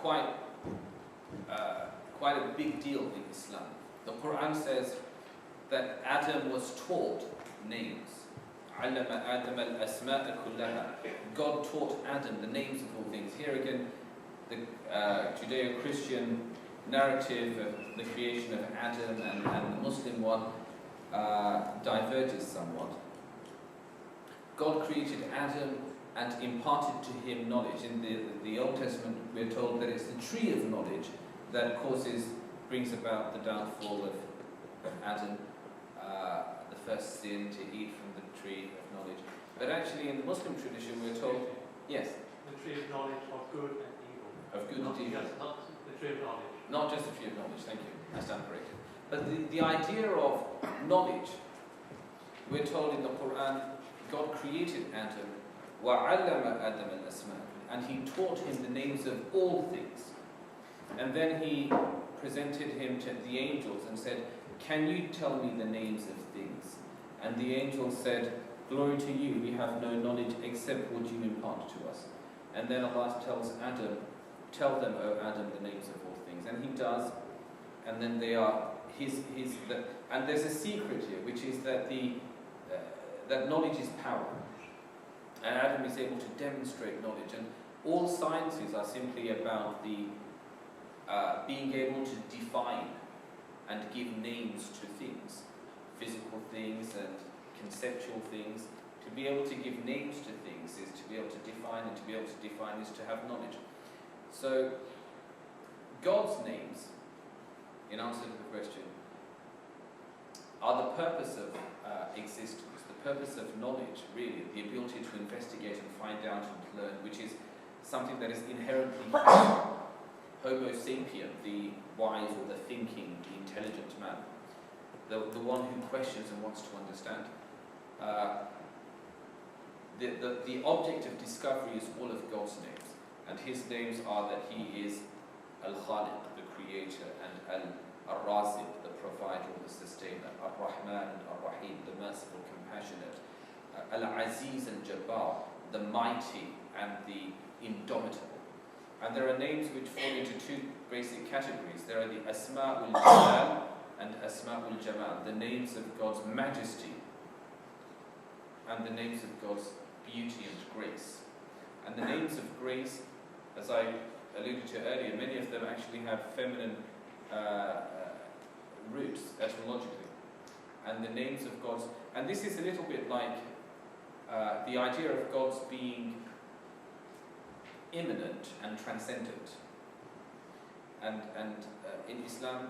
Speaker 3: quite a big deal in Islam. The Quran says that Adam was taught names. عَلَّمَ آدَمَ الْأَسْمَاءَ كُلَّهَا. God taught Adam the names of all things. Here again, the Judeo-Christian narrative of the creation of Adam and the Muslim one diverges somewhat. God created Adam and imparted to him knowledge. In the Old Testament, we're told that it's the tree of knowledge that brings about the downfall of Adam, the first sin to eat from the tree of knowledge. But actually, in the Muslim tradition, we're told, yes,
Speaker 5: the tree of knowledge of good and evil.
Speaker 3: Of good and evil.
Speaker 5: Not the tree of knowledge.
Speaker 3: Not just the tree of knowledge, thank you, I stand corrected. But the idea of knowledge, we're told in the Quran, God created Adam, وَعَلَّمَ آدَمَ الْأَسْمَاءَ, and He taught him the names of all things. And then He presented him to the angels and said, can you tell me the names of things? And the angels said, glory to you, we have no knowledge except what you impart to us. And then Allah tells Adam, tell them, O Adam, the names of all things. And he does, and then they are and there's a secret here, which is that that knowledge is power. And Adam is able to demonstrate knowledge. And all sciences are simply about being able to define and give names to things, physical things and conceptual things. To be able to give names to things is to be able to define, and to be able to define is to have knowledge. So, God's names, in answer to the question, are the purpose of existence, the purpose of knowledge, really, the ability to investigate and find out and learn, which is something that is inherently Homo sapien, the wise or the thinking, the intelligent man, the one who questions and wants to understand. The object of discovery is all of God's names, and His names are that He is Al-Khaliq, the creator, and Al-Raziq, the provider or the sustainer, Ar-Rahman and Ar-Rahim, the merciful, compassionate, Al-Aziz and Jabbar, the mighty and the indomitable. And there are names which fall into two basic categories. There are the Asma'ul Jalal and Asma'ul Jamal, the names of God's majesty and the names of God's beauty and grace. And the names of grace, as I alluded to earlier, many of them actually have feminine roots etymologically. And the names of God's, and this is a little bit like the idea of God's being immanent and transcendent. in Islam,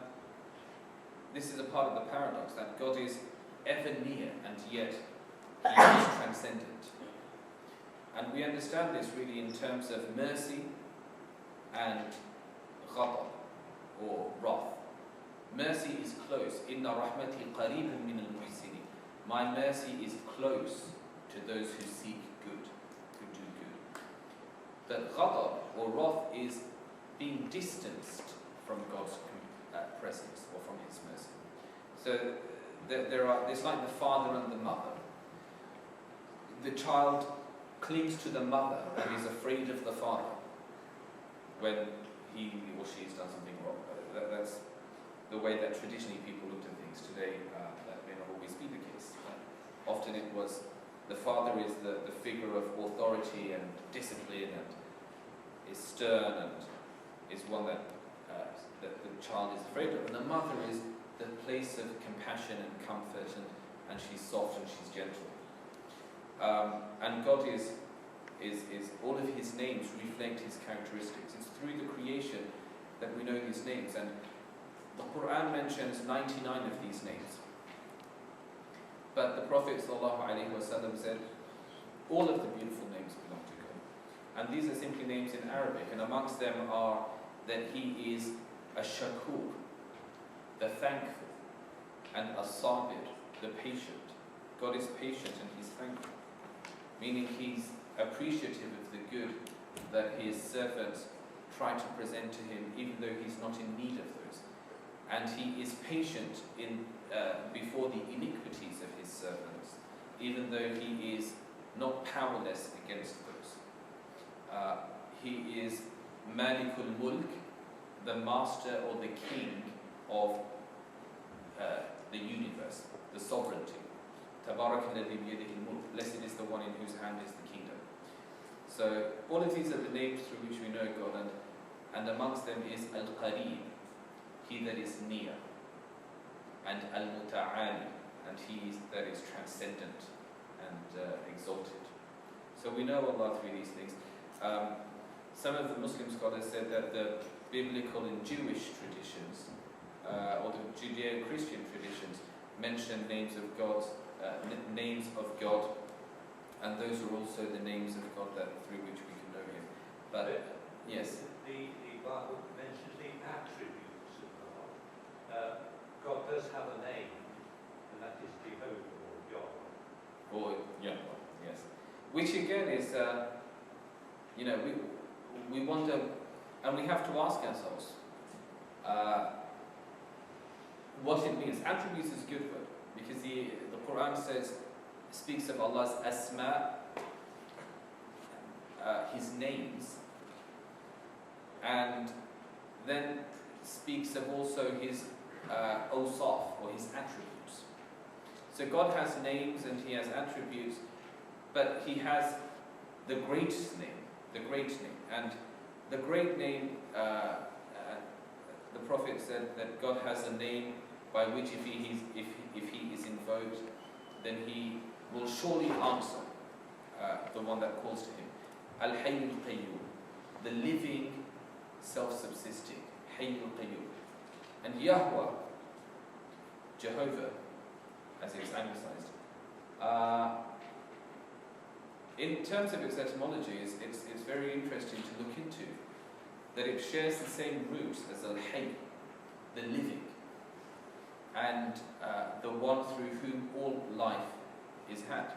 Speaker 3: this is a part of the paradox that God is ever near and yet He is transcendent. And we understand this really in terms of mercy and ghadab, or wrath. Mercy is close. Inna rahmati qareebun min al-muhsinin. My mercy is close to those who seek good, who do good. But ghadab, or wrath, is being distanced from God's presence or from His mercy. So there's like the father and the mother. The child clings to the mother and is afraid of the father when he or she has done something wrong. That's the way that traditionally people looked at things. Today, that may not always be the case. Often it was the father is the figure of authority and discipline and is stern and is one that the child is afraid of. And the mother is the place of compassion and comfort, and she's soft and she's gentle. And God is all of His names reflect His characteristics. It's through the creation that we know His names, and the Quran mentions 99 of these names. But the Prophet ﷺ said, all of the beautiful names belong to God. And these are simply names in Arabic, and amongst them are that He is a shakur, the thankful, and a sabir, the patient. God is patient and He's thankful, meaning He's appreciative of the good that His servants try to present to Him, even though He's not in need of those. And He is patient before the iniquities of His servants, even though He is not powerless against those. He is Malikul Mulk, the master or the king of the universe, the sovereignty. Tabarak alladhi biyadihi al-mulk. Blessed is the one in whose hand is the kingdom. So all of these are the names through which we know God, and amongst them is Al-Qareeb, He that is near, and Al-Muta'ali, and He that is transcendent and exalted. So we know Allah through these things. Some of the Muslim scholars said that the biblical and Jewish traditions, or the Judeo-Christian traditions, mention names of God, and those are also the names of God through which we can know Him. But yes,
Speaker 5: the Bible mentions the attributes of God. God does have a name, and that is Jehovah or Yahweh.
Speaker 3: or Yahweh, yes. Which again is, we wonder, and we have to ask ourselves what it means. Attributes is a good word, because the Quran speaks of Allah's asma, His names, and then speaks of also His awsaf, or His attributes. So God has names and He has attributes, but He has the greatest name, and the great name. The Prophet said that God has a name by which if He is invoked, then He will surely answer the one that calls to Him. Al-Hayyul Qayyum, the living, self-subsisting, Hayyul Qayyum. And Yahweh, Jehovah, as it's anglicized, in terms of its etymology, it's very interesting to look into, that it shares the same roots as Al-Hayy, the living, and the one through whom all life is had.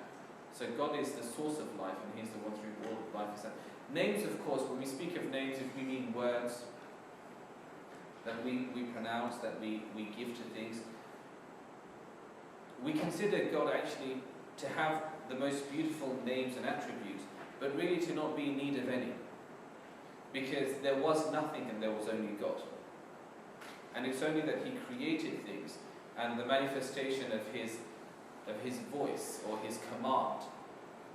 Speaker 3: So God is the source of life, and He's the one through whom all life is had. Names, of course, when we speak of names, if we mean words that we pronounce, that we give to things, we consider God actually to have the most beautiful names and attributes, but really to not be in need of any. Because there was nothing and there was only God. And it's only that He created things, and the manifestation of His voice or His command,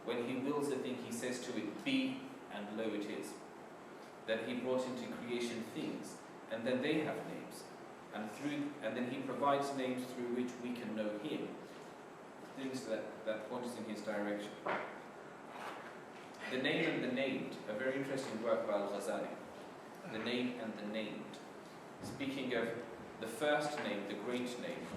Speaker 3: when He wills a thing, He says to it, be, and lo it is. That He brought into creation things, and then they have names. And then He provides names through which we can know Him. Things that point us in His direction. The name and the named, a very interesting work by Al-Ghazali. The name and the named. speaking of the first name, the great name,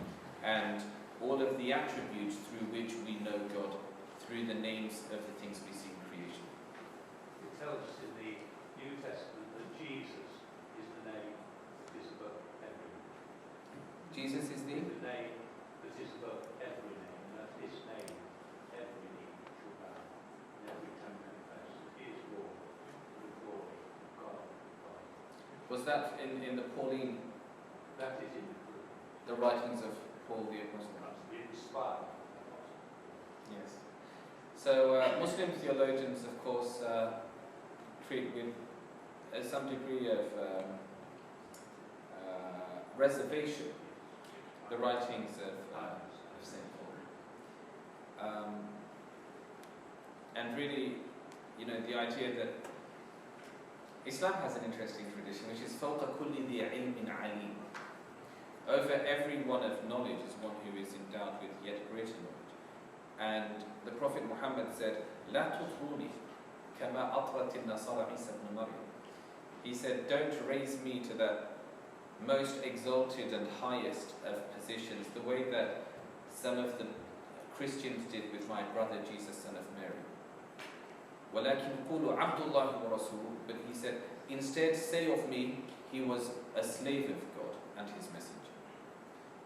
Speaker 3: and all of the attributes through which we know God, through the names of the things we see in creation.
Speaker 5: It tells us in the New Testament that Jesus is the name that is above every name.
Speaker 3: Jesus is the
Speaker 5: name that is above every name, and at his name every knee shall bow, and every tongue confess that he is Lord, to the glory of God the Father.
Speaker 3: Was that in the Pauline,
Speaker 5: That is in
Speaker 3: the writings of Paul the Apostle?
Speaker 5: inspired.
Speaker 3: Yes. So Muslim theologians, of course, treat with some degree of reservation the writings of St. Paul. And really, you know, the idea that Islam has an interesting tradition, which is فَوْقَ كُلِّ ذِي عِلْمٍ عَلِيمٍ. Over every one of knowledge is one who is endowed with yet greater knowledge. And the Prophet Muhammad said, لَا تُطْرُونِي كَمَا أَطْرَتِ النَّصَارَ عِيسَى بْنُ مَرْيَمَ. He said, don't raise me to that most exalted and highest of positions, the way that some of the Christians did with my brother Jesus, son of Mary. وَلَكِنْ قُولُوا عَبْدُ اللَّهِ وَرَسُولُهُ. But he said, instead say of me, he was a slave of God and his messenger.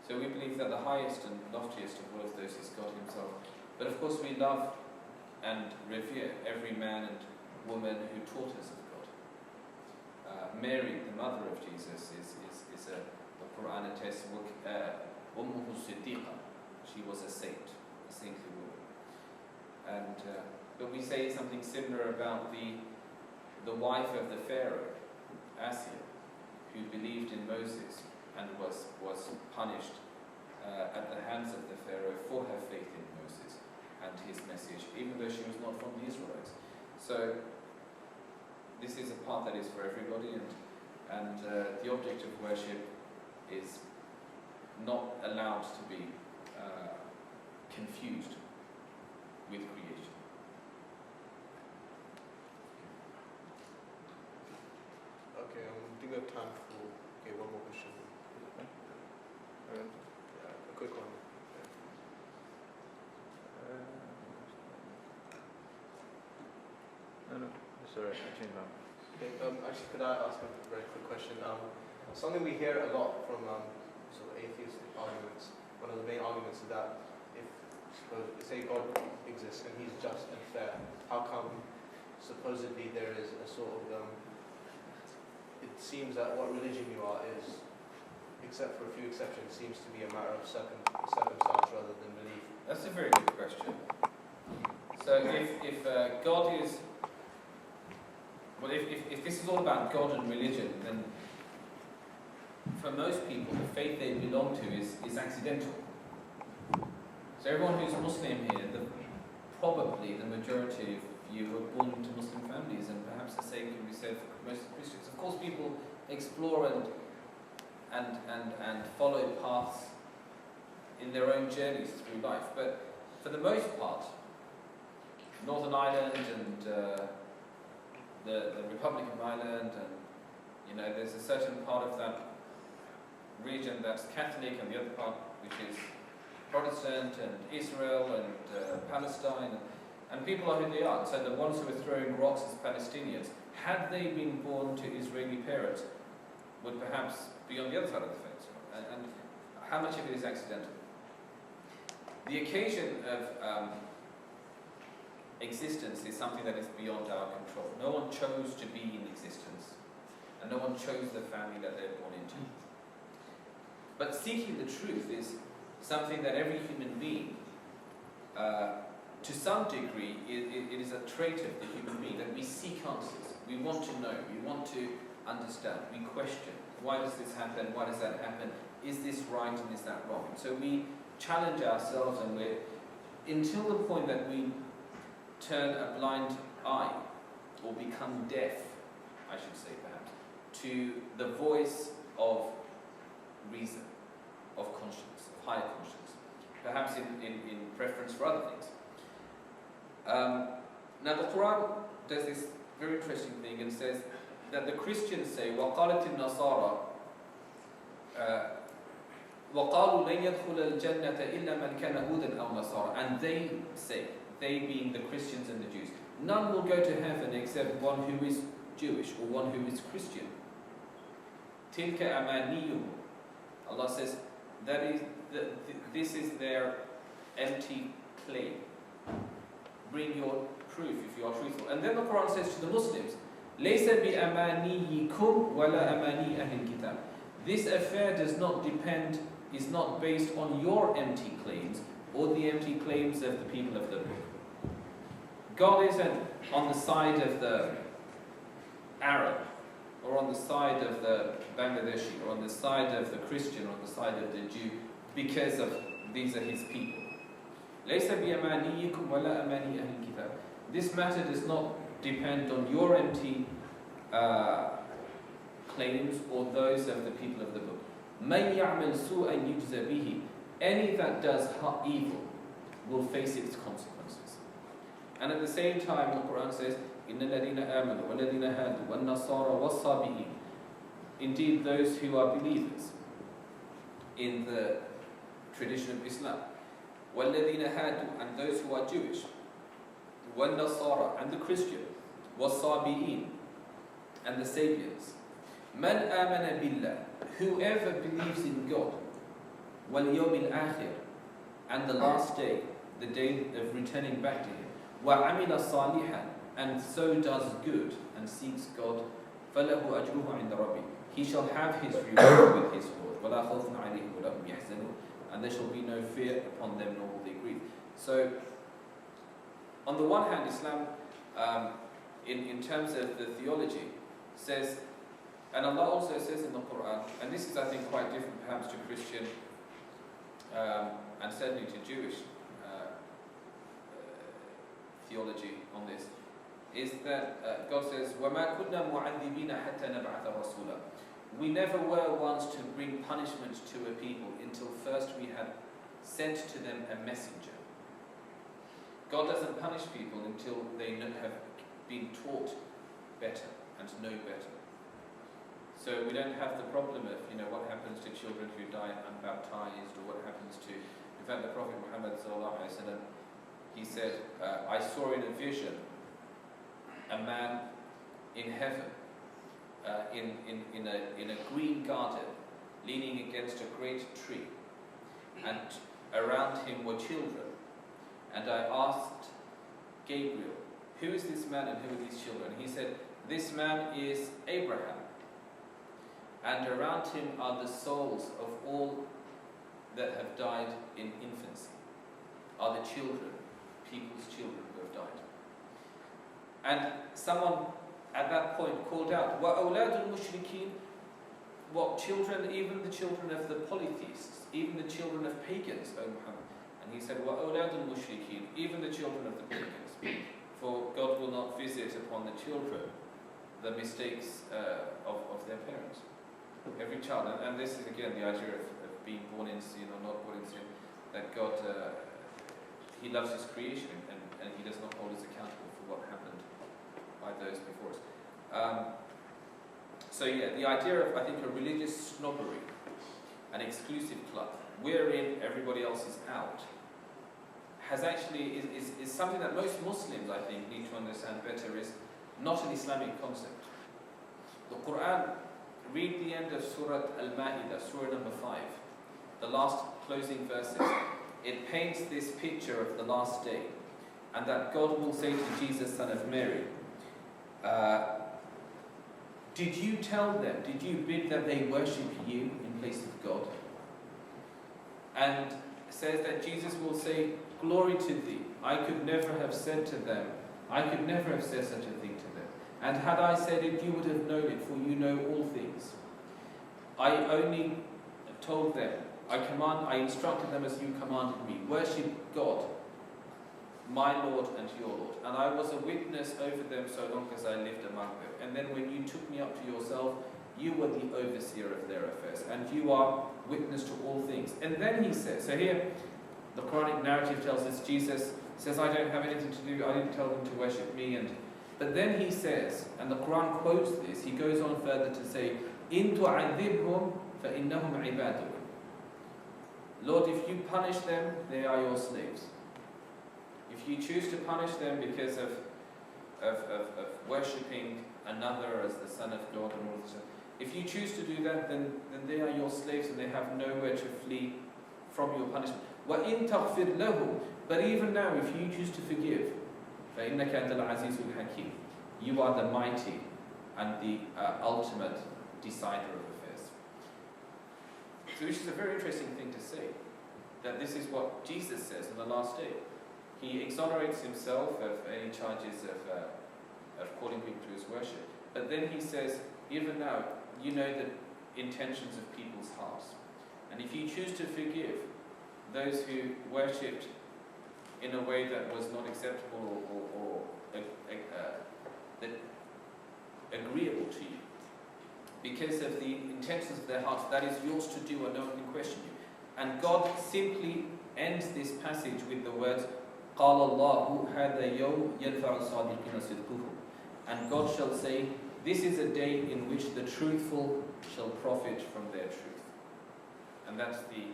Speaker 3: So we believe that the highest and loftiest of all of those is God himself. But of course we love and revere every man and woman who taught us of God. Mary, the mother of Jesus, is the Quran attests, Ummuhu Siddiqa. She was a saint, a saintly woman. And but we say something similar about the wife of the Pharaoh, Assia, who believed in Moses and was punished at the hands of the Pharaoh for her faith in Moses and his message, even though she was not from the Israelites. So this is a path that is for everybody, and the object of worship is not allowed to be confused with creation.
Speaker 1: Okay, I think we have time for one more question. A quick one.
Speaker 4: No, sorry, I changed my mind.
Speaker 1: Okay, actually, could I ask a very quick question? Something we hear a lot from sort of atheistic arguments. One of the main arguments is that if, say, God exists and He's just and fair, how come supposedly there is a sort of it seems that what religion you are is, except for a few exceptions, seems to be a matter of circumstance rather than belief.
Speaker 3: That's a very good question. So if God is, well, if this is all about God and religion, then for most people, the faith they belong to is accidental. So everyone who's Muslim here, probably the majority of you were born into Muslim families, and perhaps the same can be said for most Christians. Of course, people explore and follow paths in their own journeys through life, but for the most part, Northern Ireland and the Republic of Ireland, and there's a certain part of that region that's Catholic, and the other part which is Protestant, and Israel and Palestine, and people are who they are. So the ones who are throwing rocks as Palestinians, had they been born to Israeli parents, would perhaps be on the other side of the fence. And how much of it is accidental? The occasion of existence is something that is beyond our control. No one chose to be in existence, and no one chose the family that they're born into. But seeking the truth is something that every human being, to some degree, it is a trait of the human being, that we seek answers. We want to know, we want to understand, we question. Why does this happen? Why does that happen? Is this right and is that wrong? So we challenge ourselves, and we're, until the point that we turn a blind eye, or become deaf, I should say perhaps, to the voice of reason, of conscience, of higher conscience, perhaps in preference for other things. Now the Quran does this very interesting thing and says that the Christians say, وَقَالَتِ النَّصَارَى وَقَالُوا لَنْ يَدْخُلَ الْجَنَّةَ إِلَّا مَنْ كَانَ هُودًا أَوْ نَصَارَى. And they say, they being the Christians and the Jews, none will go to heaven except one who is Jewish or one who is Christian. تِلْكَ أَمَانِيُّهُمْ. Allah says, this is their empty claim. Bring your proof if you are truthful. And then the Quran says to the Muslims, لَيْسَ بِأَمَانِيِّكُمْ وَلَا أَمَانِي أَهْلِ الْكِتَابِ. This affair does not depend, is not based on your empty claims or the empty claims of the people of the book. God isn't on the side of the Arab or on the side of the Bangladeshi or on the side of the Christian or on the side of the Jew because of these are his people. لَيْسَ بِأَمَانِيِّكُمْ وَلَا أَمَانِي أَهْلِ الْكِتَابِ. This matter does not depend on your empty claims or those of the people of the book. مَنْ يَعْمَلْ سُوءًا يُجْزَ بِهِ. Any that does evil will face its consequences. And at the same time, the Quran says, إِنَّ الَّذِينَ آمَنُوا وَالَّذِينَ هَادُوا وَالنَّصَارَى وَالصَّابِئِينَ. Indeed, those who are believers in the tradition of Islam, وَالَّذِينَ هَادُوا, and those who are Jewish, وَالنَّصَارَى, and the Christian, وَالصَّابِئِينَ, and the Sabians. مَنْ آمَنَ بِاللَّهِ. Whoever believes in God, وَالْيَوْمِ الْآخِرِ, and the last day, the day of returning back to Him, وَعَمِلَ صَالِحًا, and so does good and seeks God, فَلَهُ أَجْرُهُ عِنْدَ رَبِّهِ. He shall have his reward with his Lord. وَلَا خَوْفٌ عَلَيْهِمْ وَلَا هُمْ يَحْزَنُونَ. And there shall be no fear upon them, nor will they grieve. So, on the one hand, Islam, in terms of the theology, says, and Allah also says in the Quran, and this is, I think, quite different perhaps to Christian and certainly to Jewish theology on this, is that God says, وَمَا كُنَّا مُعَذِّبِينَ حَتَّى نَبْعَثَ رَسُولًا. We never were ones to bring punishment to a people until first we had sent to them a messenger. God doesn't punish people until they have been taught better and know better. So we don't have the problem of, what happens to children who die unbaptized, or what happens to, in fact, the Prophet Muhammad sallallahu alaihi wasallam, he said, I saw in a vision a man in heaven, in a green garden, leaning against a great tree, and around him were children. And I asked Gabriel, who is this man and who are these children? He said, this man is Abraham, and around him are the souls of all that have died in infancy, are the children, people's children who have died. And someone at that point called out, وَأَوْلَادُ الْمُشْرِكِينَ. What children, even the children of the polytheists, even the children of pagans, O Muhammad. And he said, وَأَوْلَادُ الْمُشْرِكِينَ, even the children of the pagans. For God will not visit upon the children the mistakes of their parents. Every child, and this is again the idea of being born in sin or not born in sin, that God, He loves His creation and He does not hold us accountable for what happened by those before us. So yeah, the idea of, I think, a religious snobbery, an exclusive club, we're in, everybody else is out, has actually, is something that most Muslims, I think, need to understand better, is not an Islamic concept. The Quran, read the end of Surah Al-Ma'idah, Surah number 5, the last closing verses. It paints this picture of the last day, and that God will say to Jesus, son of Mary, did you tell them, did you bid them they worship you in place of God? And says that Jesus will say, glory to thee, I could never have said to them, I could never have said such a thing to them. And had I said it, you would have known it, for you know all things. I only told them, I instructed them as you commanded me, worship God, my Lord and your Lord. And I was a witness over them so long as I lived among them. And then when you took me up to yourself, you were the overseer of their affairs, and you are witness to all things. And then he says, so here, the Quranic narrative tells us, Jesus says, I don't have anything to do, I didn't tell them to worship me. But then he says, and the Quran quotes this, he goes on further to say, إِن تُعَذِّبْهُمْ فإنهم عبادك. Lord, if you punish them, they are your slaves. If you choose to punish them because of worshipping another as the Son of God and all this, if you choose to do that, then they are your slaves and they have nowhere to flee from your punishment. وَإِن تَغْفِرْ لَهُ. But even now, if you choose to forgive, فَإِنَّكَ أَنْتَ الْعَزِيزُ الْحَكِيمُ. You are the mighty and the ultimate decider of affairs. So which is a very interesting thing to say, that this is what Jesus says on the last day. He exonerates himself of any charges of calling people to his worship. But then he says, even now, you know the intentions of people's hearts. And if you choose to forgive those who worshipped in a way that was not acceptable or agreeable to you, because of the intentions of their hearts, that is yours to do and no one can question you. And God simply ends this passage with the words, قَالَ اللَّهُ هَذَا يَوْمٌ يَنْفَعُ الصَّادِقِينَ صِدْقُهُمْ. And God shall say, this is a day in which the truthful shall profit from their truth. And that's the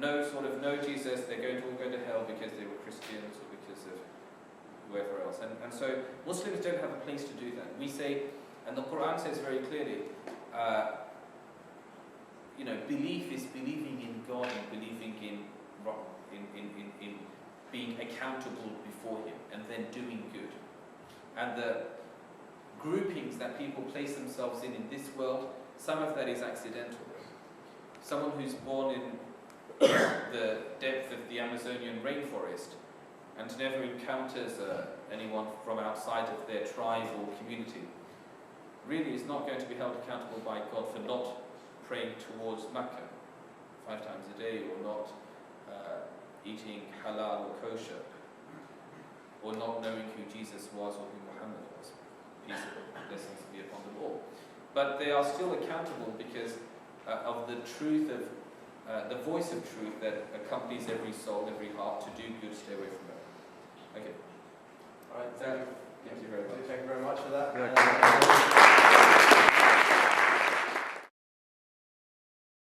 Speaker 3: no Jesus, they're going to all go to hell because they were Christians or because of whoever else. And so Muslims don't have a place to do that. We say, and the Quran says very clearly, belief is believing in God and believing in being accountable before Him and then doing good. And the groupings that people place themselves in this world, some of that is accidental. Someone who's born in the depth of the Amazonian rainforest and never encounters anyone from outside of their tribe or community really is not going to be held accountable by God for not praying towards Mecca 5 times a day, or not eating halal or kosher, or not knowing who Jesus was or who Muhammad was. Peace and blessings be upon them all. But they are still accountable because of the truth of the voice of truth that accompanies every soul, every heart, to do good, stay away from it.